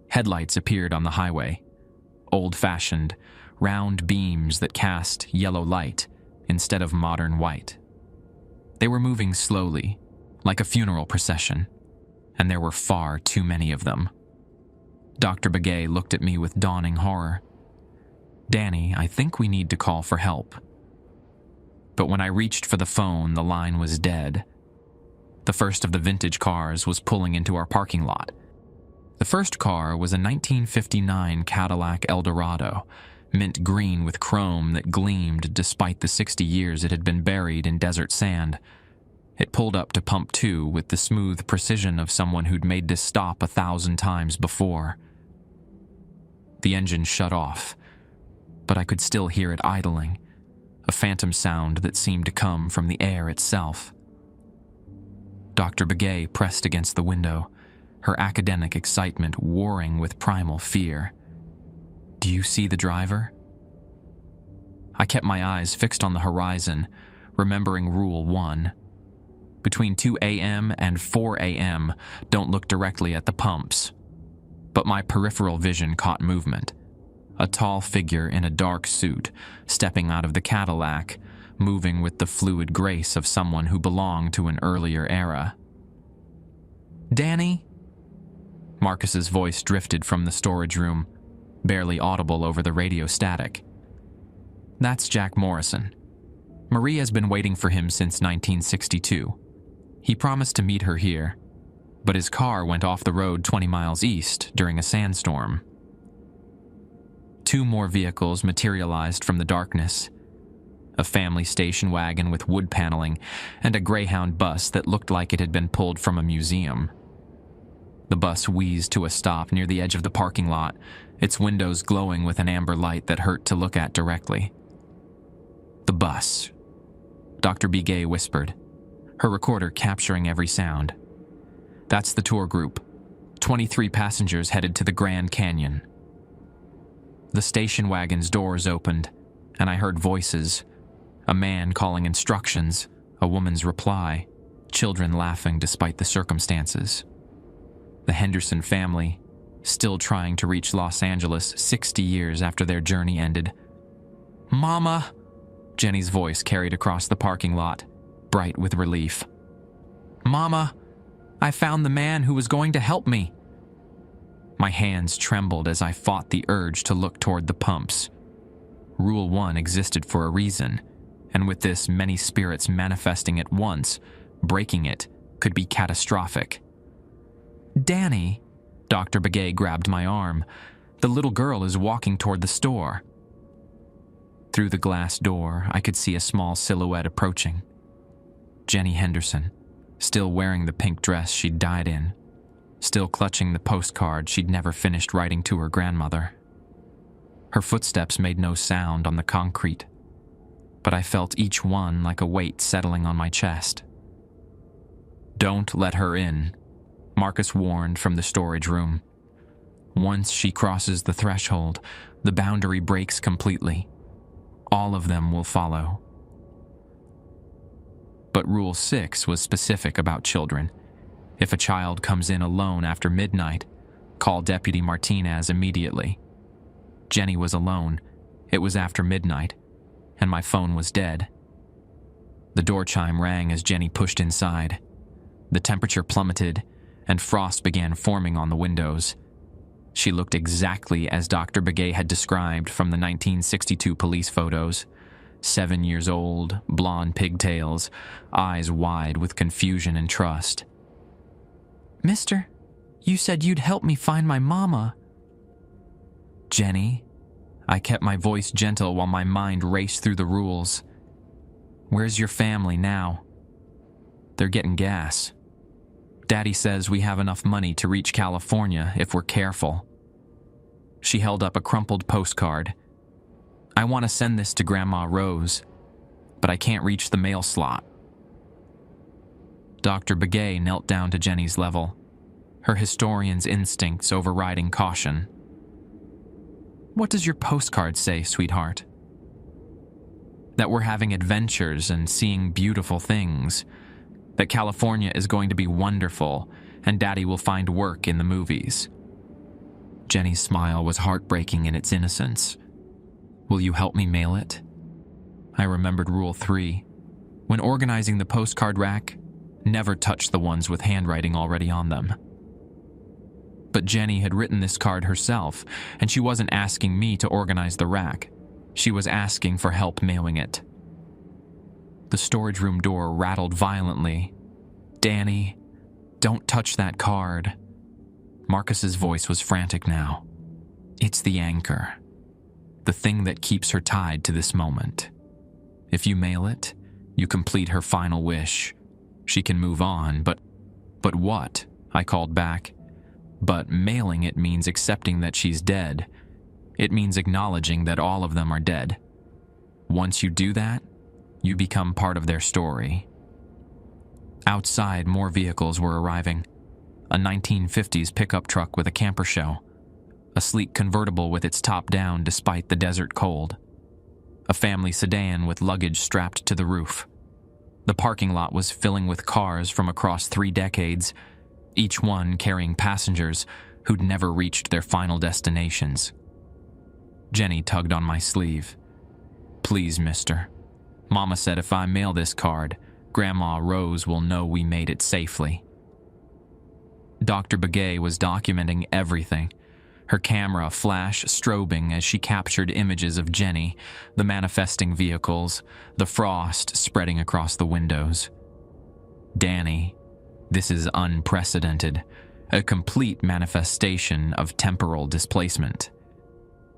headlights appeared on the highway, old-fashioned, round beams that cast yellow light instead of modern white. They were moving slowly, like a funeral procession, and there were far too many of them. Dr. Begay looked at me with dawning horror. Danny, I think we need to call for help. But when I reached for the phone, the line was dead. The first of the vintage cars was pulling into our parking lot. The first car was a 1959 Cadillac Eldorado, mint green with chrome that gleamed despite the 60 years it had been buried in desert sand. It pulled up to pump 2 with the smooth precision of someone who'd made this stop 1,000 times before. The engine shut off, but I could still hear it idling, a phantom sound that seemed to come from the air itself. Dr. Begay pressed against the window, her academic excitement warring with primal fear. "Do you see the driver?" I kept my eyes fixed on the horizon, remembering Rule 1. Between 2 a.m. and 4 a.m., don't look directly at the pumps. But my peripheral vision caught movement. A tall figure in a dark suit, stepping out of the Cadillac, moving with the fluid grace of someone who belonged to an earlier era. "Danny?" Marcus's voice drifted from the storage room, barely audible over the radio static. "That's Jack Morrison. Marie has been waiting for him since 1962. He promised to meet her here, but his car went off the road 20 miles east during a sandstorm." 2 more vehicles materialized from the darkness. A family station wagon with wood paneling and a Greyhound bus that looked like it had been pulled from a museum. The bus wheezed to a stop near the edge of the parking lot, its windows glowing with an amber light that hurt to look at directly. "The bus," Dr. Begay whispered, her recorder capturing every sound. "That's the tour group. 23 passengers headed to the Grand Canyon." The station wagon's doors opened, and I heard voices. A man calling instructions, a woman's reply, children laughing despite the circumstances. The Henderson family, still trying to reach Los Angeles 60 years after their journey ended. "Mama!" Jenny's voice carried across the parking lot, bright with relief. "Mama, I found the man who was going to help me." My hands trembled as I fought the urge to look toward the pumps. Rule 1 existed for a reason, and with this many spirits manifesting at once, breaking it could be catastrophic. "Danny," Dr. Begay grabbed my arm. "The little girl is walking toward the store." Through the glass door, I could see a small silhouette approaching. Jenny Henderson, still wearing the pink dress she'd died in, still clutching the postcard she'd never finished writing to her grandmother. Her footsteps made no sound on the concrete, but I felt each one like a weight settling on my chest. "Don't let her in," Marcus warned from the storage room. "Once she crosses the threshold, the boundary breaks completely. All of them will follow." But Rule 6 was specific about children. If a child comes in alone after midnight, call Deputy Martinez immediately. Jenny was alone. It was after midnight, and my phone was dead. The door chime rang as Jenny pushed inside. The temperature plummeted, and frost began forming on the windows. She looked exactly as Dr. Begay had described from the 1962 police photos. 7 years old, blonde pigtails, eyes wide with confusion and trust. "Mister, you said you'd help me find my mama." "Jenny," I kept my voice gentle while my mind raced through the rules. "Where's your family now?" "They're getting gas. Daddy says we have enough money to reach California if we're careful." She held up a crumpled postcard. "I want to send this to Grandma Rose, but I can't reach the mail slot." Dr. Begay knelt down to Jenny's level, her historian's instincts overriding caution. "What does your postcard say, sweetheart?" "That we're having adventures and seeing beautiful things. That California is going to be wonderful, and Daddy will find work in the movies." Jenny's smile was heartbreaking in its innocence. "Will you help me mail it?" I remembered Rule 3. When organizing the postcard rack, never touch the ones with handwriting already on them. But Jenny had written this card herself, and she wasn't asking me to organize the rack. She was asking for help mailing it. The storage room door rattled violently. "Danny, don't touch that card." Marcus's voice was frantic now. "It's the anchor. The thing that keeps her tied to this moment. If you mail it, you complete her final wish. She can move on, but what? I called back. But mailing it means accepting that she's dead. It means acknowledging that all of them are dead. Once you do that, you become part of their story. Outside, more vehicles were arriving. A 1950s pickup truck with a camper shell. A sleek convertible with its top down despite the desert cold. A family sedan with luggage strapped to the roof. The parking lot was filling with cars from across 3 decades, each one carrying passengers who'd never reached their final destinations. Jenny tugged on my sleeve. "Please, mister. Mama said if I mail this card, Grandma Rose will know we made it safely." Dr. Begay was documenting everything, her camera flash strobing as she captured images of Jenny, the manifesting vehicles, the frost spreading across the windows. "Danny, this is unprecedented, a complete manifestation of temporal displacement.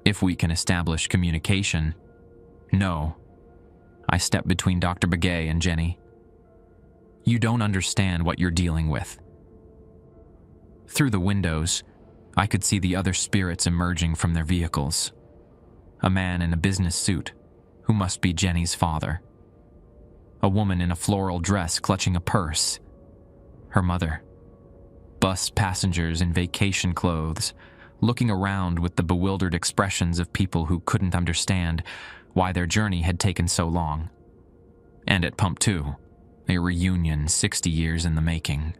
If we can establish communication..." "No." I stepped between Dr. Begay and Jenny. "You don't understand what you're dealing with." Through the windows, I could see the other spirits emerging from their vehicles. A man in a business suit, who must be Jenny's father. A woman in a floral dress clutching a purse. Her mother. Bus passengers in vacation clothes, looking around with the bewildered expressions of people who couldn't understand why their journey had taken so long. And at Pump 2, a reunion 60 years in the making.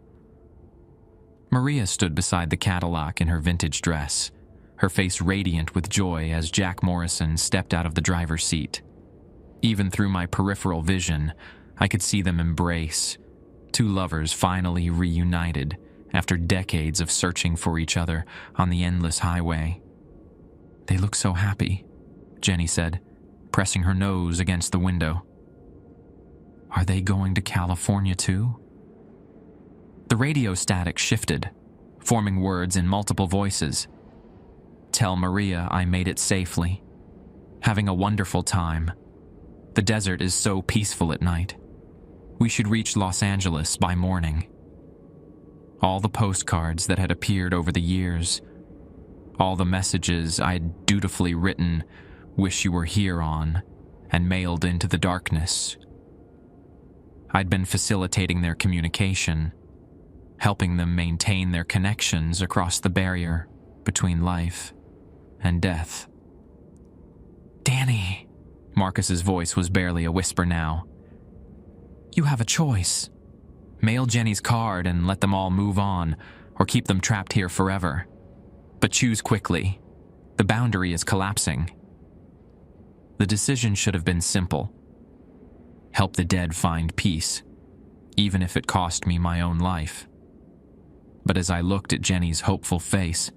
Maria stood beside the Cadillac in her vintage dress, her face radiant with joy as Jack Morrison stepped out of the driver's seat. Even through my peripheral vision, I could see them embrace, 2 lovers finally reunited after decades of searching for each other on the endless highway. "They look so happy," Jenny said, pressing her nose against the window. "Are they going to California too?" The radio static shifted, forming words in multiple voices. "Tell Maria I made it safely. Having a wonderful time. The desert is so peaceful at night. We should reach Los Angeles by morning." All the postcards that had appeared over the years, all the messages I'd dutifully written, "Wish you were here" on, and mailed into the darkness. I'd been facilitating their communication, helping them maintain their connections across the barrier between life and death. "Danny," Marcus's voice was barely a whisper now. "You have a choice. Mail Jenny's card and let them all move on, or keep them trapped here forever. But choose quickly. The boundary is collapsing." The decision should have been simple. Help the dead find peace, even if it cost me my own life. But as I looked at Jenny's hopeful face,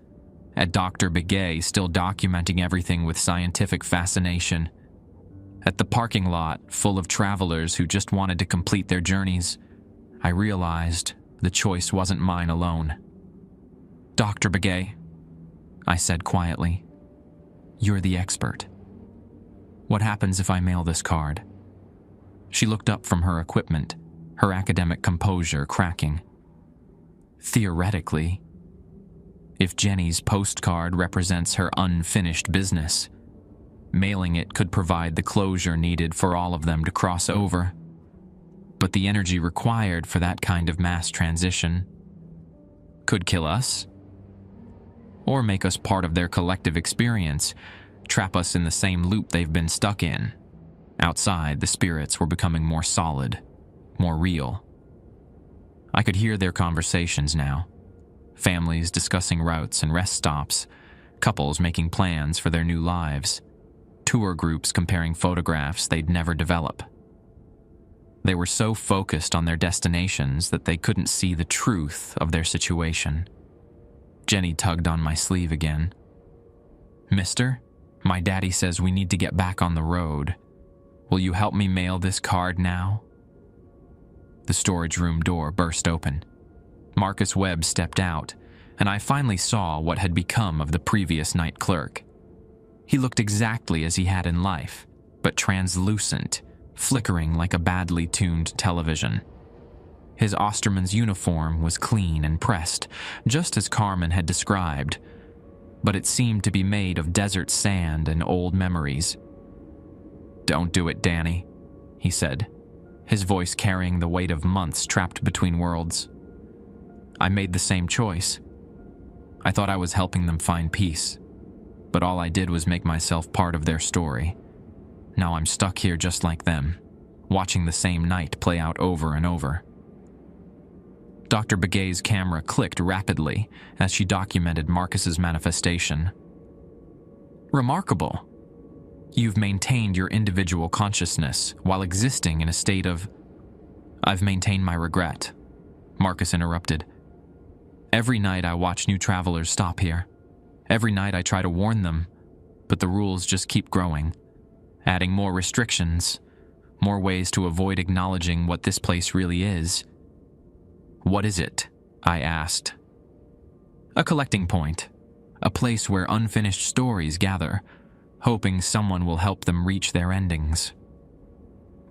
at Dr. Begay still documenting everything with scientific fascination, at the parking lot full of travelers who just wanted to complete their journeys, I realized the choice wasn't mine alone. "Dr. Begay," I said quietly, "you're the expert. What happens if I mail this card?" She looked up from her equipment, her academic composure cracking. "Theoretically, if Jenny's postcard represents her unfinished business, mailing it could provide the closure needed for all of them to cross over. But the energy required for that kind of mass transition could kill us, or make us part of their collective experience, trap us in the same loop they've been stuck in. Outside, the spirits were becoming more solid, more real. I could hear their conversations now. Families discussing routes and rest stops, couples making plans for their new lives, tour groups comparing photographs they'd never develop. They were so focused on their destinations that they couldn't see the truth of their situation. Jenny tugged on my sleeve again. "Mister, my daddy says we need to get back on the road. Will you help me mail this card now?" The storage room door burst open. Marcus Webb stepped out, and I finally saw what had become of the previous night clerk. He looked exactly as he had in life, but translucent, flickering like a badly tuned television. His Osterman's uniform was clean and pressed, just as Carmen had described, but it seemed to be made of desert sand and old memories. "Don't do it, Danny," he said, his voice carrying the weight of months trapped between worlds. "I made the same choice. I thought I was helping them find peace, but all I did was make myself part of their story. Now I'm stuck here just like them, watching the same night play out over and over." Dr. Begay's camera clicked rapidly as she documented Marcus's manifestation. "Remarkable. You've maintained your individual consciousness while existing in a state of—" "I've maintained my regret," Marcus interrupted. "Every night I watch new travelers stop here. Every night I try to warn them, but the rules just keep growing, adding more restrictions, more ways to avoid acknowledging what this place really is." "What is it?" I asked. "A collecting point, a place where unfinished stories gather, hoping someone will help them reach their endings."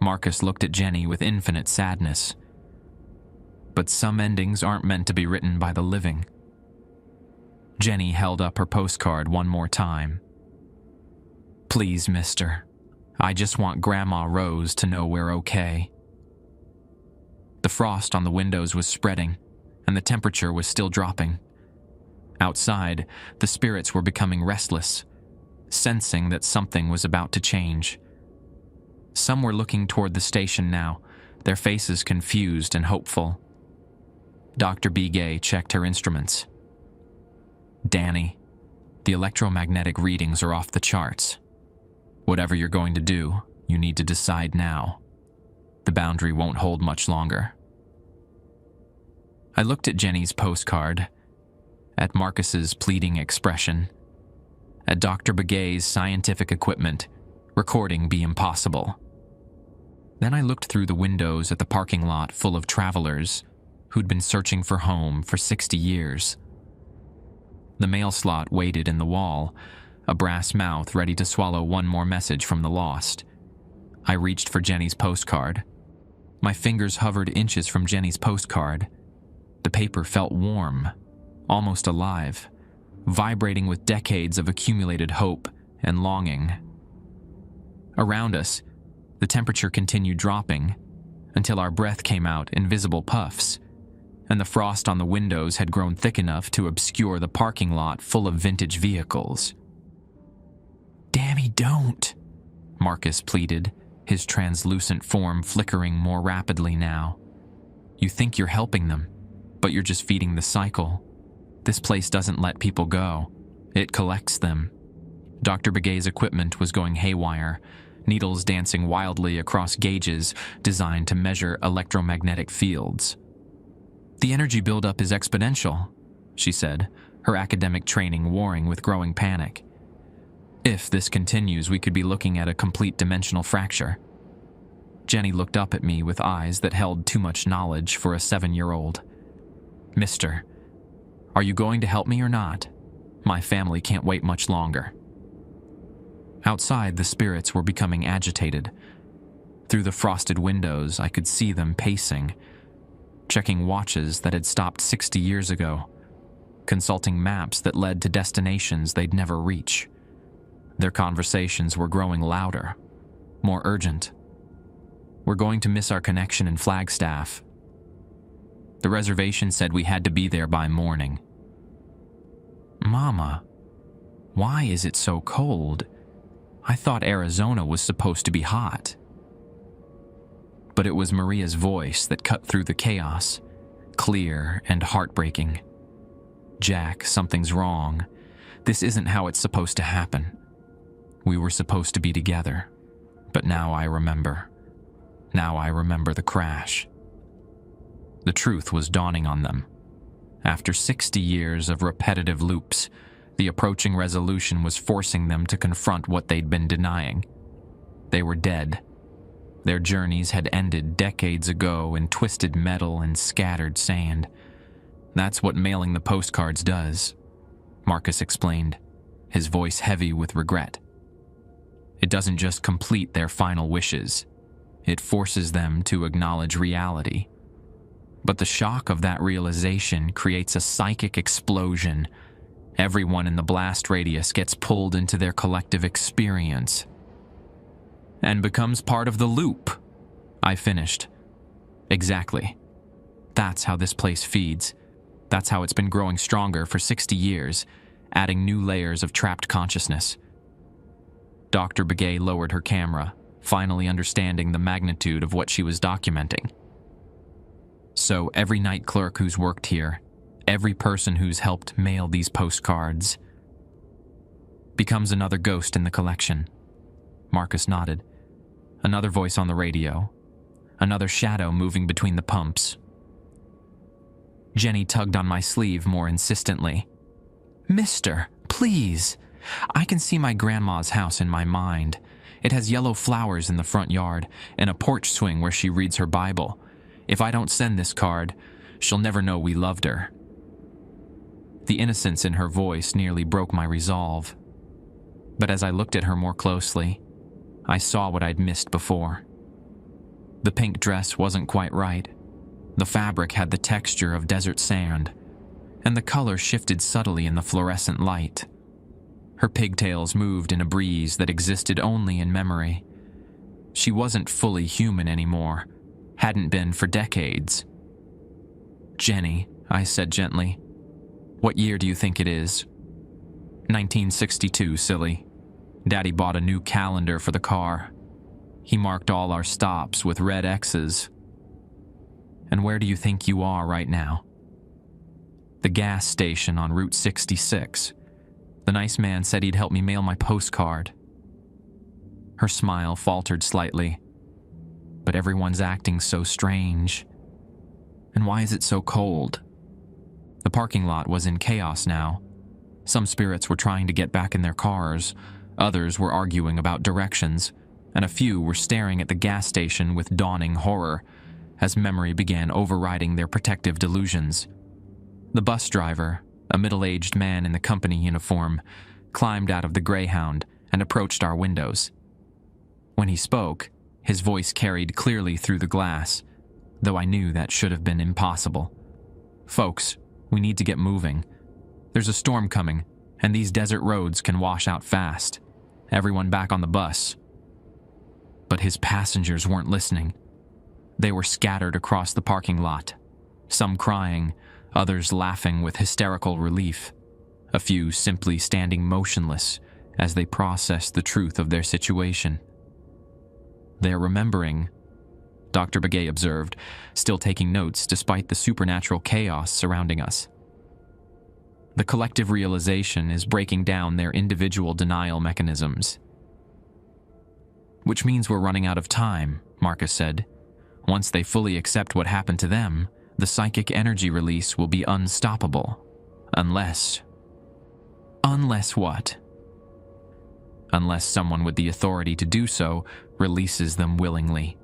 Marcus looked at Jenny with infinite sadness. "But some endings aren't meant to be written by the living." Jenny held up her postcard one more time. "Please, mister, I just want Grandma Rose to know we're okay." The frost on the windows was spreading, and the temperature was still dropping. Outside, the spirits were becoming restless, sensing that something was about to change. Some were looking toward the station now, their faces confused and hopeful. Dr. Begay checked her instruments. "Danny, the electromagnetic readings are off the charts. Whatever you're going to do, you need to decide now. The boundary won't hold much longer." I looked at Jenny's postcard, at Marcus's pleading expression, at Dr. Begay's scientific equipment, recording be impossible. Then I looked through the windows at the parking lot full of travelers who'd been searching for home for 60 years. The mail slot waited in the wall, a brass mouth ready to swallow one more message from the lost. I reached for Jenny's postcard. My fingers hovered inches from Jenny's postcard. The paper felt warm, almost alive, vibrating with decades of accumulated hope and longing. Around us, the temperature continued dropping until our breath came out in visible puffs, and the frost on the windows had grown thick enough to obscure the parking lot full of vintage vehicles. "Dammy, don't," Marcus pleaded, his translucent form flickering more rapidly now. "You think you're helping them, but you're just feeding the cycle. This place doesn't let people go. It collects them." Dr. Begay's equipment was going haywire, needles dancing wildly across gauges designed to measure electromagnetic fields. "The energy buildup is exponential," she said, her academic training warring with growing panic. "If this continues, we could be looking at a complete dimensional fracture." Jenny looked up at me with eyes that held too much knowledge for a 7-year-old. "Mister, are you going to help me or not? My family can't wait much longer." Outside, the spirits were becoming agitated. Through the frosted windows, I could see them pacing, checking watches that had stopped 60 years ago, consulting maps that led to destinations they'd never reach. Their conversations were growing louder, more urgent. "We're going to miss our connection in Flagstaff. The reservation said we had to be there by morning." "Mama, why is it so cold? I thought Arizona was supposed to be hot." But it was Maria's voice that cut through the chaos, clear and heartbreaking. "Jack, something's wrong. This isn't how it's supposed to happen. We were supposed to be together, but now I remember. Now I remember the crash." The truth was dawning on them. After 60 years of repetitive loops, the approaching resolution was forcing them to confront what they'd been denying. They were dead. Their journeys had ended decades ago in twisted metal and scattered sand. "That's what mailing the postcards does," Marcus explained, his voice heavy with regret. "It doesn't just complete their final wishes. It forces them to acknowledge reality. But the shock of that realization creates a psychic explosion. Everyone in the blast radius gets pulled into their collective experience and becomes part of the loop. I finished. Exactly. That's how this place feeds. That's how it's been growing stronger for 60 years, adding new layers of trapped consciousness. Dr. Begay lowered her camera, finally understanding the magnitude of what she was documenting. So every night clerk who's worked here, every person who's helped mail these postcards, becomes another ghost in the collection. Marcus nodded. Another voice on the radio. Another shadow moving between the pumps. Jenny tugged on my sleeve more insistently. "Mister, please. I can see my grandma's house in my mind. It has yellow flowers in the front yard and a porch swing where she reads her Bible. If I don't send this card, she'll never know we loved her." The innocence in her voice nearly broke my resolve. But as I looked at her more closely, I saw what I'd missed before. The pink dress wasn't quite right. The fabric had the texture of desert sand, and the color shifted subtly in the fluorescent light. Her pigtails moved in a breeze that existed only in memory. She wasn't fully human anymore, hadn't been for decades. "Jenny," I said gently, "what year do you think it is?" 1962, silly. Daddy bought a new calendar for the car. He marked all our stops with red X's. And where do you think you are right now? The gas station on Route 66. The nice man said he'd help me mail my postcard. Her smile faltered slightly. But everyone's acting so strange. And why is it so cold? The parking lot was in chaos now. Some spirits were trying to get back in their cars, others were arguing about directions, and a few were staring at the gas station with dawning horror as memory began overriding their protective delusions. The bus driver, a middle-aged man in the company uniform, climbed out of the Greyhound and approached our windows. When he spoke, his voice carried clearly through the glass, though I knew that should have been impossible. "Folks, we need to get moving. There's a storm coming, and these desert roads can wash out fast. Everyone back on the bus." But his passengers weren't listening. They were scattered across the parking lot, some crying, others laughing with hysterical relief, a few simply standing motionless as they processed the truth of their situation. "They're remembering," Dr. Begay observed, still taking notes despite the supernatural chaos surrounding us. "The collective realization is breaking down their individual denial mechanisms." "Which means we're running out of time," Marcus said. "Once they fully accept what happened to them, the psychic energy release will be unstoppable. Unless what? Unless someone with the authority to do so releases them willingly.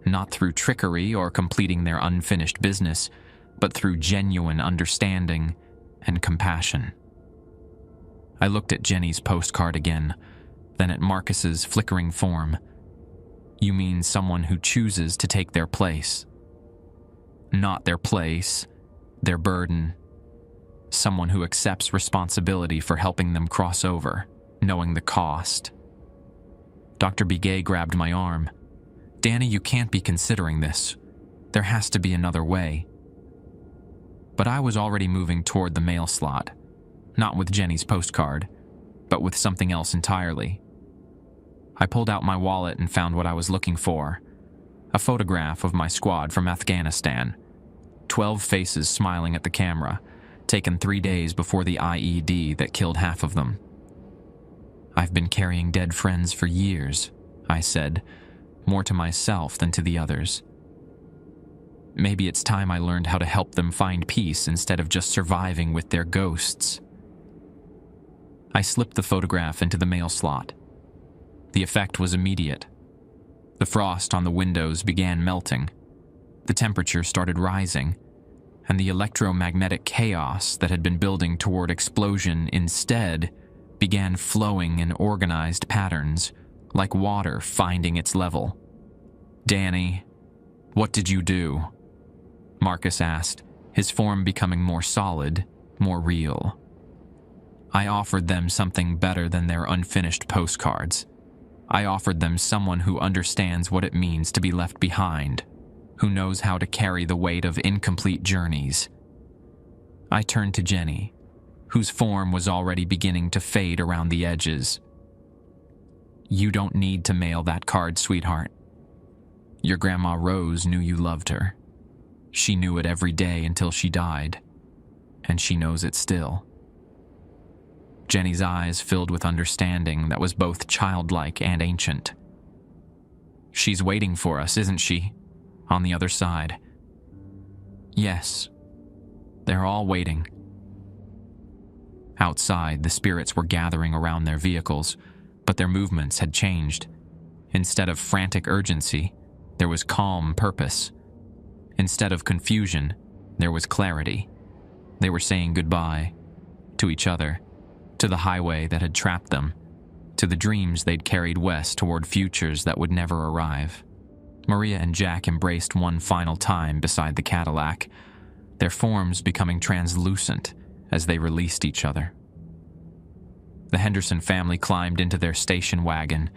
Not through trickery or completing their unfinished business, but through genuine understanding and compassion." I looked at Jenny's postcard again, then at Marcus's flickering form. "You mean someone who chooses to take their place?" "Not their place, their burden. Someone who accepts responsibility for helping them cross over, knowing the cost." Dr. Begay grabbed my arm. "Danny, you can't be considering this. There has to be another way." But I was already moving toward the mail slot, not with Jenny's postcard, but with something else entirely. I pulled out my wallet and found what I was looking for. A photograph of my squad from Afghanistan. 12 faces smiling at the camera, taken 3 days before the IED that killed half of them. "I've been carrying dead friends for years," I said, more to myself than to the others. "Maybe it's time I learned how to help them find peace instead of just surviving with their ghosts." I slipped the photograph into the mail slot. The effect was immediate. The frost on the windows began melting. The temperature started rising, and the electromagnetic chaos that had been building toward explosion instead began flowing in organized patterns, like water finding its level. "Danny, what did you do?" Marcus asked, his form becoming more solid, more real. I offered them something better than their unfinished postcards. I offered them someone who understands what it means to be left behind, who knows how to carry the weight of incomplete journeys. I turned to Jenny, whose form was already beginning to fade around the edges. You don't need to mail that card, sweetheart. Your Grandma Rose knew you loved her. She knew it every day until she died, and she knows it still. Jenny's eyes filled with understanding that was both childlike and ancient. She's waiting for us, isn't she? On the other side. Yes. They're all waiting. Outside, the spirits were gathering around their vehicles, but their movements had changed. Instead of frantic urgency, there was calm purpose. Instead of confusion, there was clarity. They were saying goodbye to each other, to the highway that had trapped them, to the dreams they'd carried west toward futures that would never arrive. Maria and Jack embraced one final time beside the Cadillac, their forms becoming translucent as they released each other. The Henderson family climbed into their station wagon,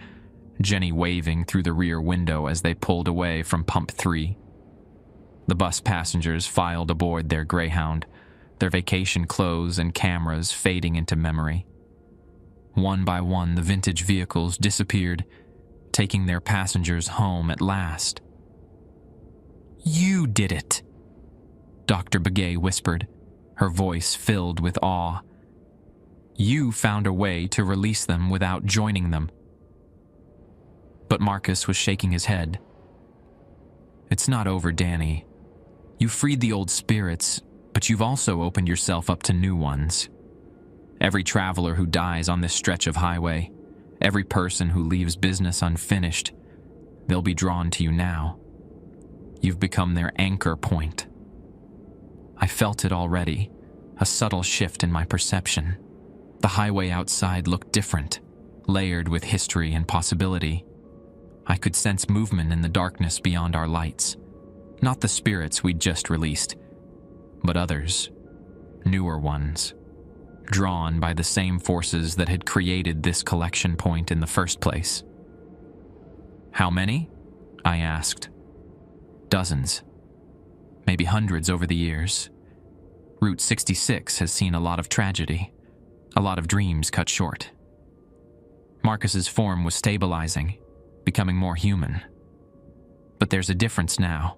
Jenny waving through the rear window as they pulled away from Pump 3. The bus passengers filed aboard their Greyhound, their vacation clothes and cameras fading into memory. One by one, the vintage vehicles disappeared, taking their passengers home at last. "You did it," Dr. Begay whispered, her voice filled with awe. "You found a way to release them without joining them." But Marcus was shaking his head. "It's not over, Danny. You freed the old spirits, but you've also opened yourself up to new ones. Every traveler who dies on this stretch of highway, every person who leaves business unfinished, they'll be drawn to you now. You've become their anchor point." I felt it already, a subtle shift in my perception. The highway outside looked different, layered with history and possibility. I could sense movement in the darkness beyond our lights. Not the spirits we'd just released, but others, newer ones, drawn by the same forces that had created this collection point in the first place. "How many?" I asked. "Dozens. Maybe hundreds over the years. Route 66 has seen a lot of tragedy, a lot of dreams cut short." Marcus's form was stabilizing, becoming more human. "But there's a difference now.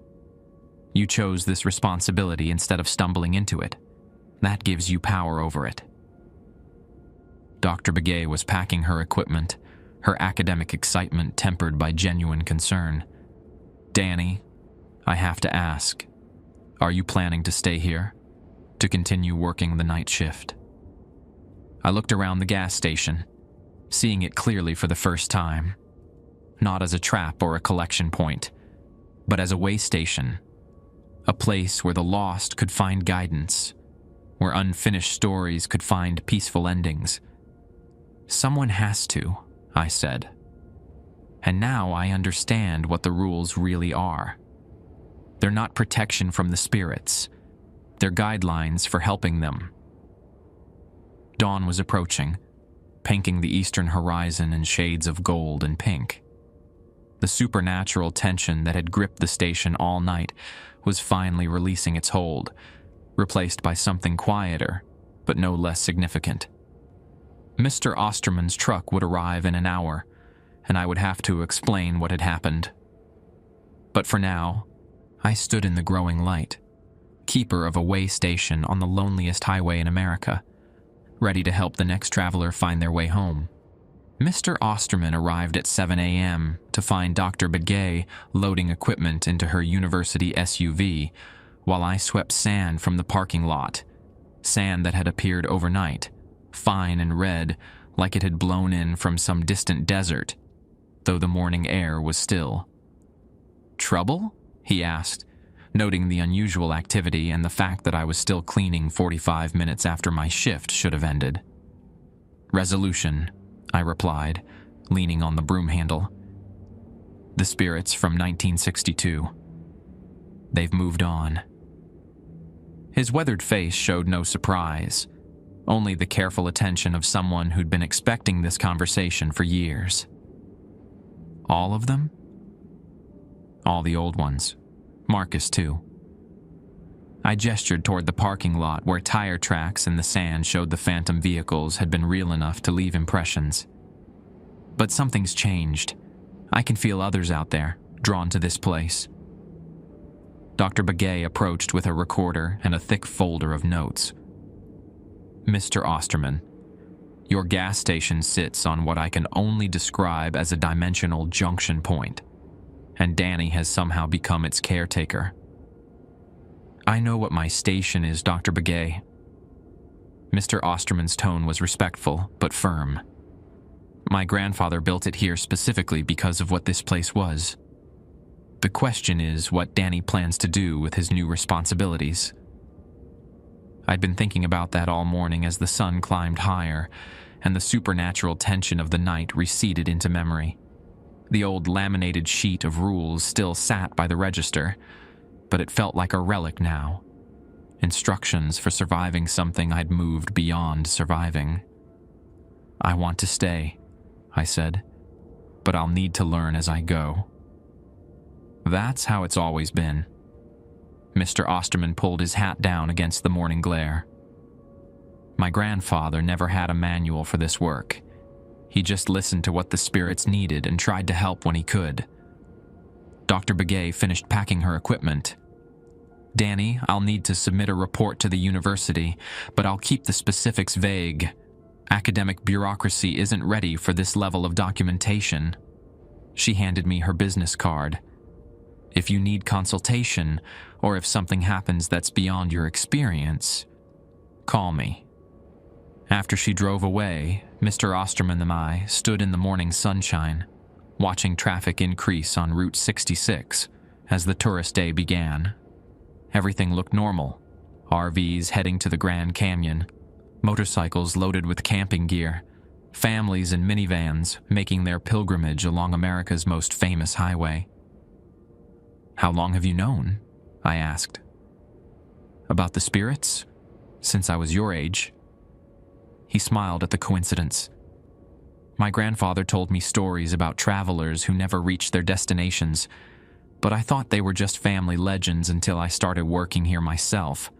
You chose this responsibility instead of stumbling into it. That gives you power over it." Dr. Begay was packing her equipment, her academic excitement tempered by genuine concern. "Danny, I have to ask, are you planning to stay here? To continue working the night shift?" I looked around the gas station, seeing it clearly for the first time. Not as a trap or a collection point, but as a way station. A place where the lost could find guidance, where unfinished stories could find peaceful endings. "Someone has to," I said. "And now I understand what the rules really are. They're not protection from the spirits. They're guidelines for helping them." Dawn was approaching, painting the eastern horizon in shades of gold and pink. The supernatural tension that had gripped the station all night was finally releasing its hold, replaced by something quieter, but no less significant. Mr. Osterman's truck would arrive in an hour, and I would have to explain what had happened. But for now, I stood in the growing light, keeper of a way station on the loneliest highway in America, ready to help the next traveler find their way home. Mr. Osterman arrived at 7 a.m. to find Dr. Begay loading equipment into her university SUV, while I swept sand from the parking lot, sand that had appeared overnight, fine and red, like it had blown in from some distant desert, though the morning air was still. "Trouble?" he asked, noting the unusual activity and the fact that I was still cleaning 45 minutes after my shift should have ended. "Resolution," I replied, leaning on the broom handle. "The spirits from 1962. They've moved on. His weathered face showed no surprise, only the careful attention of someone who'd been expecting this conversation for years. All of them? All the old ones. Marcus, too. I gestured toward the parking lot where tire tracks in the sand showed the phantom vehicles had been real enough to leave impressions. But something's changed. I can feel others out there, drawn to this place. Dr. Begay approached with a recorder and a thick folder of notes. Mr. Osterman, your gas station sits on what I can only describe as a dimensional junction point, and Danny has somehow become its caretaker. I know what my station is, Dr. Begay. Mr. Osterman's tone was respectful, but firm. My grandfather built it here specifically because of what this place was. The question is what Danny plans to do with his new responsibilities. I'd been thinking about that all morning as the sun climbed higher, and the supernatural tension of the night receded into memory. The old laminated sheet of rules still sat by the register, but it felt like a relic now. Instructions for surviving something I'd moved beyond surviving. I want to stay, I said, but I'll need to learn as I go. That's how it's always been. Mr. Osterman pulled his hat down against the morning glare. My grandfather never had a manual for this work. He just listened to what the spirits needed and tried to help when he could. Dr. Begay finished packing her equipment. Danny, I'll need to submit a report to the university, but I'll keep the specifics vague. Academic bureaucracy isn't ready for this level of documentation. She handed me her business card. If you need consultation, or if something happens that's beyond your experience, call me. After she drove away, Mr. Osterman and I stood in the morning sunshine, watching traffic increase on Route 66 as the tourist day began. Everything looked normal. RVs heading to the Grand Canyon, motorcycles loaded with camping gear, families in minivans making their pilgrimage along America's most famous highway. How long have you known? I asked. About the spirits? Since I was your age. He smiled at the coincidence. My grandfather told me stories about travelers who never reached their destinations, but I thought they were just family legends until I started working here myself.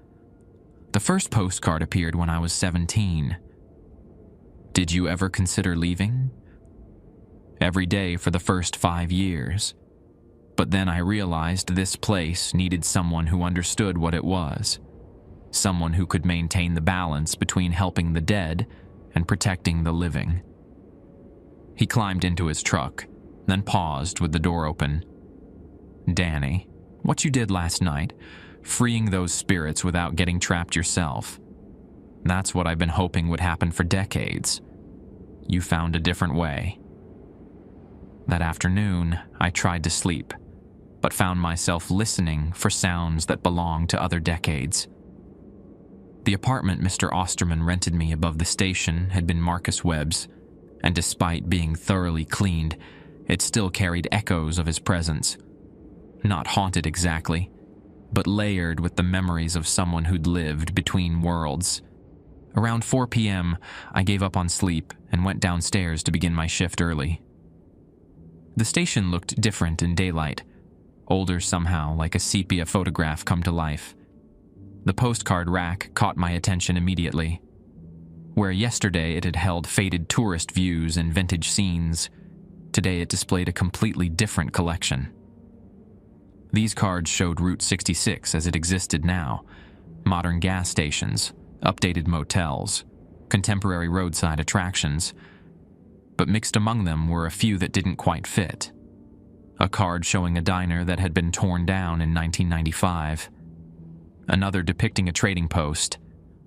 The first postcard appeared when I was 17. Did you ever consider leaving? Every day for the first 5 years. But then I realized this place needed someone who understood what it was. Someone who could maintain the balance between helping the dead and protecting the living. He climbed into his truck, then paused with the door open. Danny, what you did last night, freeing those spirits without getting trapped yourself. That's what I've been hoping would happen for decades. You found a different way. That afternoon, I tried to sleep, but found myself listening for sounds that belonged to other decades. The apartment Mr. Osterman rented me above the station had been Marcus Webb's, and despite being thoroughly cleaned, it still carried echoes of his presence. Not haunted exactly, but layered with the memories of someone who'd lived between worlds. Around 4 p.m., I gave up on sleep and went downstairs to begin my shift early. The station looked different in daylight, older somehow, like a sepia photograph come to life. The postcard rack caught my attention immediately. Where yesterday it had held faded tourist views and vintage scenes, today it displayed a completely different collection. These cards showed Route 66 as it existed now, modern gas stations, updated motels, contemporary roadside attractions, but mixed among them were a few that didn't quite fit. A card showing a diner that had been torn down in 1995. Another depicting a trading post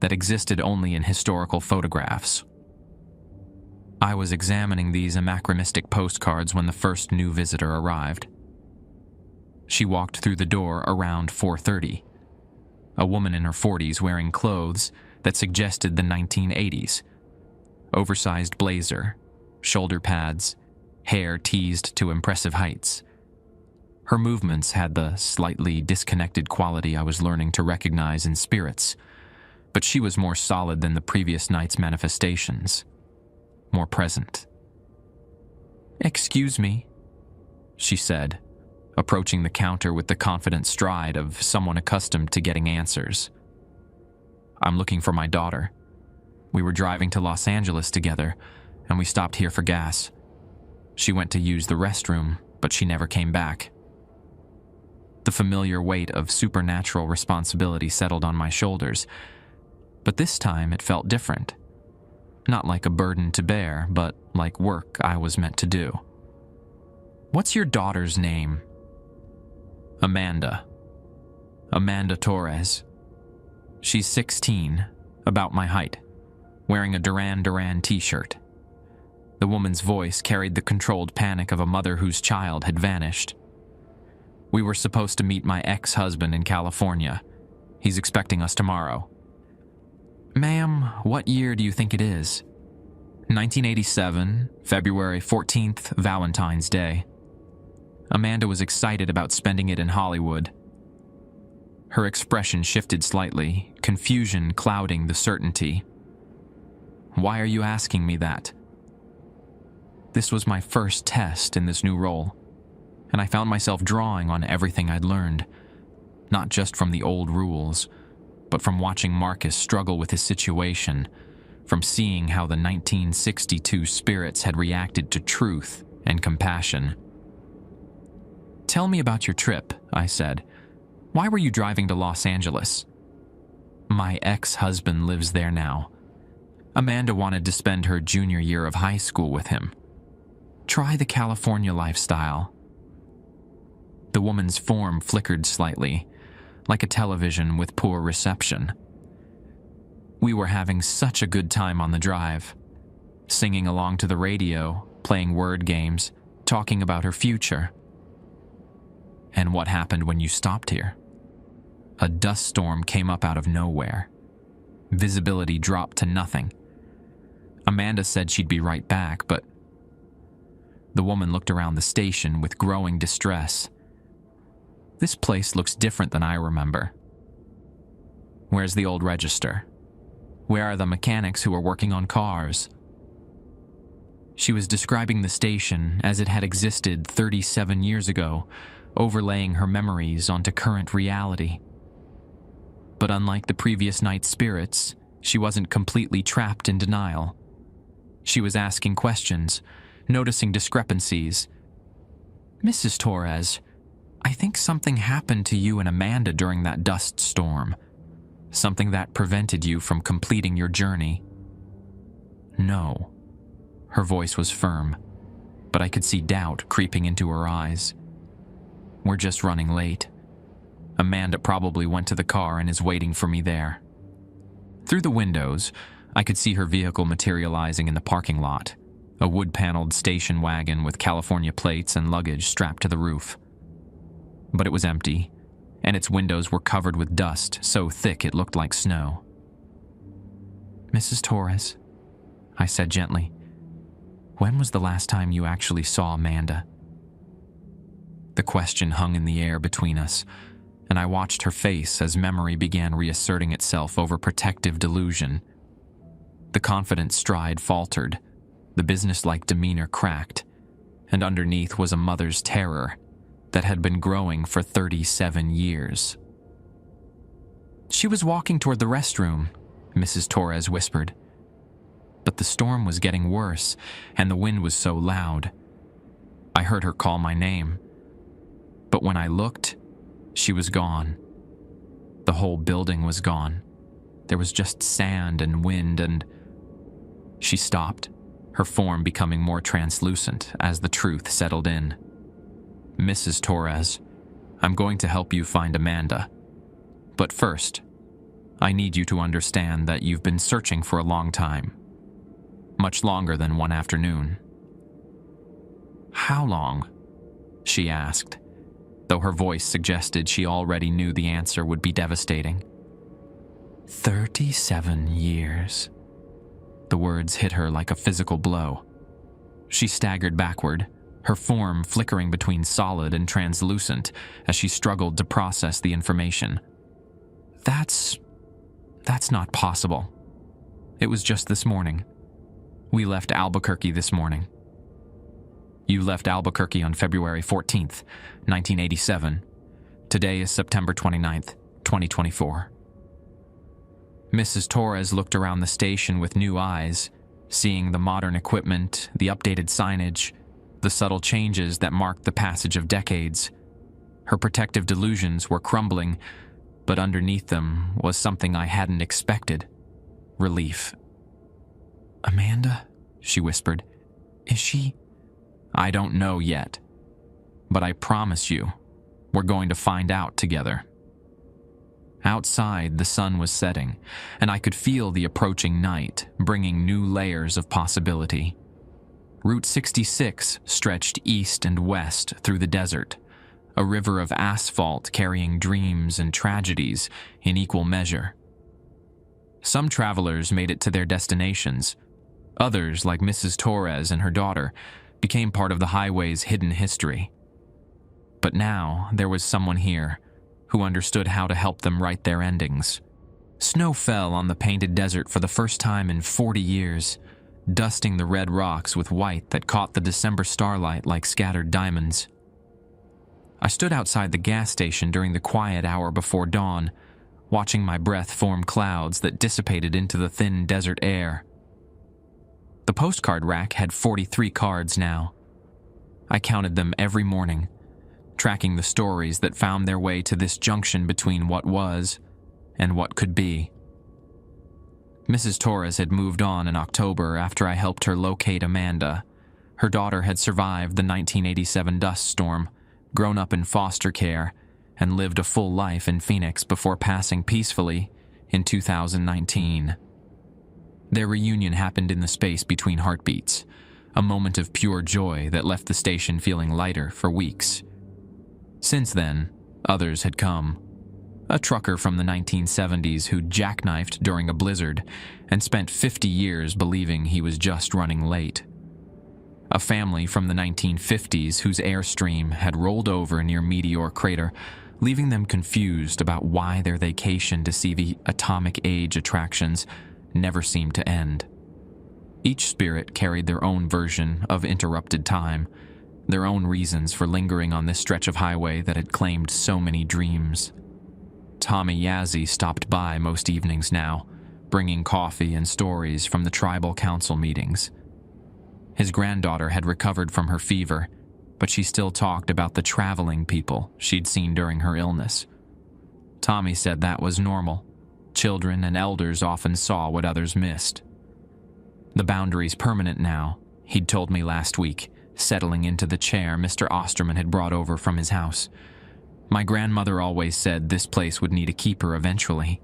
that existed only in historical photographs. I was examining these anachronistic postcards when the first new visitor arrived. She walked through the door around 4:30. A woman in her 40s wearing clothes that suggested the 1980s. Oversized blazer, shoulder pads, hair teased to impressive heights. Her movements had the slightly disconnected quality I was learning to recognize in spirits, but she was more solid than the previous night's manifestations, more present. "Excuse me," she said, approaching the counter with the confident stride of someone accustomed to getting answers. "I'm looking for my daughter. We were driving to Los Angeles together, and we stopped here for gas. She went to use the restroom, but she never came back." The familiar weight of supernatural responsibility settled on my shoulders, but this time it felt different. Not like a burden to bear, but like work I was meant to do. "What's your daughter's name?" "Amanda. Amanda Torres. She's 16, about my height, wearing a Duran Duran t-shirt." The woman's voice carried the controlled panic of a mother whose child had vanished. "We were supposed to meet my ex-husband in California. He's expecting us tomorrow." "Ma'am, what year do you think it is?" 1987, February 14th, Valentine's Day. Amanda was excited about spending it in Hollywood. Her expression shifted slightly, confusion clouding the certainty. "Why are you asking me that?" This was my first test in this new role, and I found myself drawing on everything I'd learned, not just from the old rules, but from watching Marcus struggle with his situation, from seeing how the 1962 spirits had reacted to truth and compassion. "Tell me about your trip," I said. "Why were you driving to Los Angeles?" "My ex-husband lives there now. Amanda wanted to spend her junior year of high school with him. Try the California lifestyle." The woman's form flickered slightly, like a television with poor reception. We were having such a good time on the drive, singing along to the radio, playing word games, talking about her future. "And what happened when you stopped here?" "A dust storm came up out of nowhere. Visibility dropped to nothing. Amanda said she'd be right back, but..." The woman looked around the station with growing distress. "This place looks different than I remember. Where's the old register? Where are the mechanics who are working on cars?" She was describing the station as it had existed 37 years ago, overlaying her memories onto current reality. But unlike the previous night's spirits, she wasn't completely trapped in denial. She was asking questions, noticing discrepancies. "Mrs. Torres, I think something happened to you and Amanda during that dust storm. Something that prevented you from completing your journey." "No." Her voice was firm, but I could see doubt creeping into her eyes. "We're just running late. Amanda probably went to the car and is waiting for me there." Through the windows, I could see her vehicle materializing in the parking lot, a wood-paneled station wagon with California plates and luggage strapped to the roof. But it was empty, and its windows were covered with dust so thick it looked like snow. "Mrs. Torres," I said gently, "when was the last time you actually saw Amanda?" The question hung in the air between us, and I watched her face as memory began reasserting itself over protective delusion. The confident stride faltered, the businesslike demeanor cracked, and underneath was a mother's terror that had been growing for 37 years. "She was walking toward the restroom," Mrs. Torres whispered. But the storm was getting worse, and the wind was so loud. I heard her call my name. But when I looked, she was gone. The whole building was gone. There was just sand and wind and... She stopped, her form becoming more translucent as the truth settled in. "Mrs. Torres, I'm going to help you find Amanda. But first, I need you to understand that you've been searching for a long time. Much longer than one afternoon." "How long?" she asked, though her voice suggested she already knew the answer would be devastating. 37 years. The words hit her like a physical blow. She staggered backward, her form flickering between solid and translucent as she struggled to process the information. That's not possible. It was just this morning. We left Albuquerque this morning. You left Albuquerque on February 14th, 1987. Today is September 29th, 2024. Mrs. Torres looked around the station with new eyes, seeing the modern equipment, the updated signage, the subtle changes that marked the passage of decades. Her protective delusions were crumbling, but underneath them was something I hadn't expected: relief. "Amanda," she whispered, "is she?" "I don't know yet, but I promise you, we're going to find out together." Outside, the sun was setting, and I could feel the approaching night, bringing new layers of possibility. Route 66 stretched east and west through the desert, a river of asphalt carrying dreams and tragedies in equal measure. Some travelers made it to their destinations. Others, like Mrs. Torres and her daughter, became part of the highway's hidden history. But now there was someone here who understood how to help them write their endings. Snow fell on the painted desert for the first time in 40 years, dusting the red rocks with white that caught the December starlight like scattered diamonds. I stood outside the gas station during the quiet hour before dawn, watching my breath form clouds that dissipated into the thin desert air. The postcard rack had 43 cards now. I counted them every morning, tracking the stories that found their way to this junction between what was and what could be. Mrs. Torres had moved on in October after I helped her locate Amanda. Her daughter had survived the 1987 dust storm, grown up in foster care, and lived a full life in Phoenix before passing peacefully in 2019. Their reunion happened in the space between heartbeats, a moment of pure joy that left the station feeling lighter for weeks. Since then, others had come. A trucker from the 1970s who jackknifed during a blizzard and spent 50 years believing he was just running late. A family from the 1950s whose airstream had rolled over near Meteor Crater, leaving them confused about why their vacation to see the atomic age attractions never seemed to end. Each spirit carried their own version of interrupted time, their own reasons for lingering on this stretch of highway that had claimed so many dreams. Tommy Yazzie stopped by most evenings now, bringing coffee and stories from the tribal council meetings. His granddaughter had recovered from her fever, but she still talked about the traveling people she'd seen during her illness. Tommy said that was normal. Children and elders often saw what others missed. The boundary's permanent now, he'd told me last week, settling into the chair Mr. Osterman had brought over from his house. My grandmother always said this place would need a keeper eventually.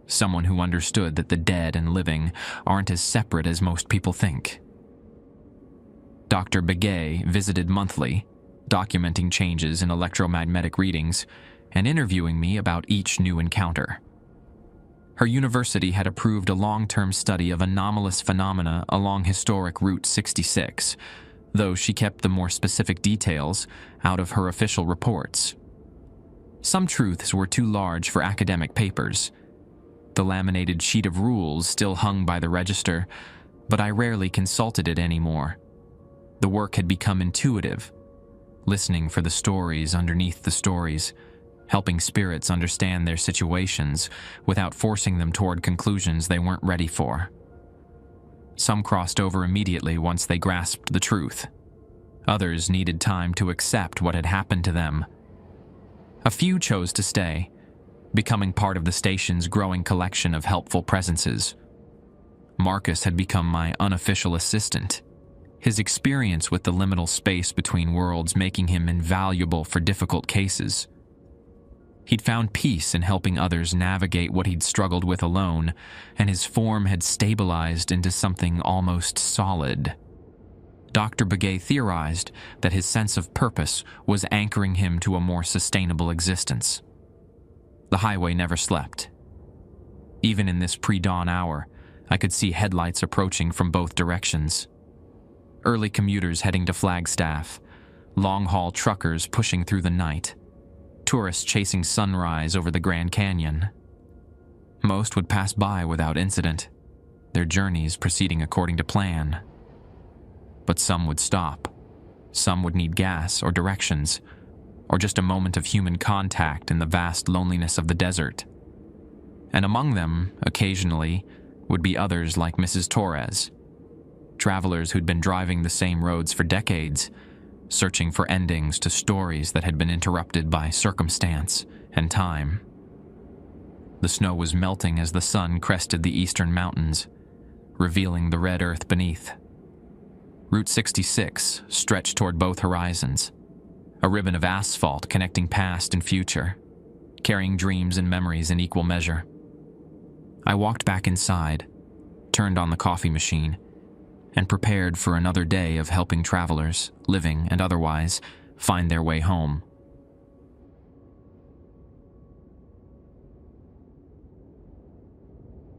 Someone who understood that the dead and living aren't as separate as most people think. Dr. Begay visited monthly, documenting changes in electromagnetic readings and interviewing me about each new encounter. Her university had approved a long-term study of anomalous phenomena along historic Route 66, though she kept the more specific details out of her official reports. Some truths were too large for academic papers. The laminated sheet of rules still hung by the register, but I rarely consulted it anymore. The work had become intuitive, listening for the stories underneath the stories, helping spirits understand their situations without forcing them toward conclusions they weren't ready for. Some crossed over immediately once they grasped the truth. Others needed time to accept what had happened to them. A few chose to stay, becoming part of the station's growing collection of helpful presences. Marcus had become my unofficial assistant, his experience with the liminal space between worlds making him invaluable for difficult cases. He'd found peace in helping others navigate what he'd struggled with alone, and his form had stabilized into something almost solid. Dr. Begay theorized that his sense of purpose was anchoring him to a more sustainable existence. The highway never slept. Even in this pre-dawn hour, I could see headlights approaching from both directions. Early commuters heading to Flagstaff, long-haul truckers pushing through the night, tourists chasing sunrise over the Grand Canyon. Most would pass by without incident, their journeys proceeding according to plan. But some would stop. Some would need gas or directions, or just a moment of human contact in the vast loneliness of the desert. And among them, occasionally, would be others like Mrs. Torres, travelers who'd been driving the same roads for decades, searching for endings to stories that had been interrupted by circumstance and time. The snow was melting as the sun crested the eastern mountains, revealing the red earth beneath. Route 66 stretched toward both horizons, a ribbon of asphalt connecting past and future, carrying dreams and memories in equal measure. I walked back inside, turned on the coffee machine, and prepared for another day of helping travelers, living and otherwise, find their way home.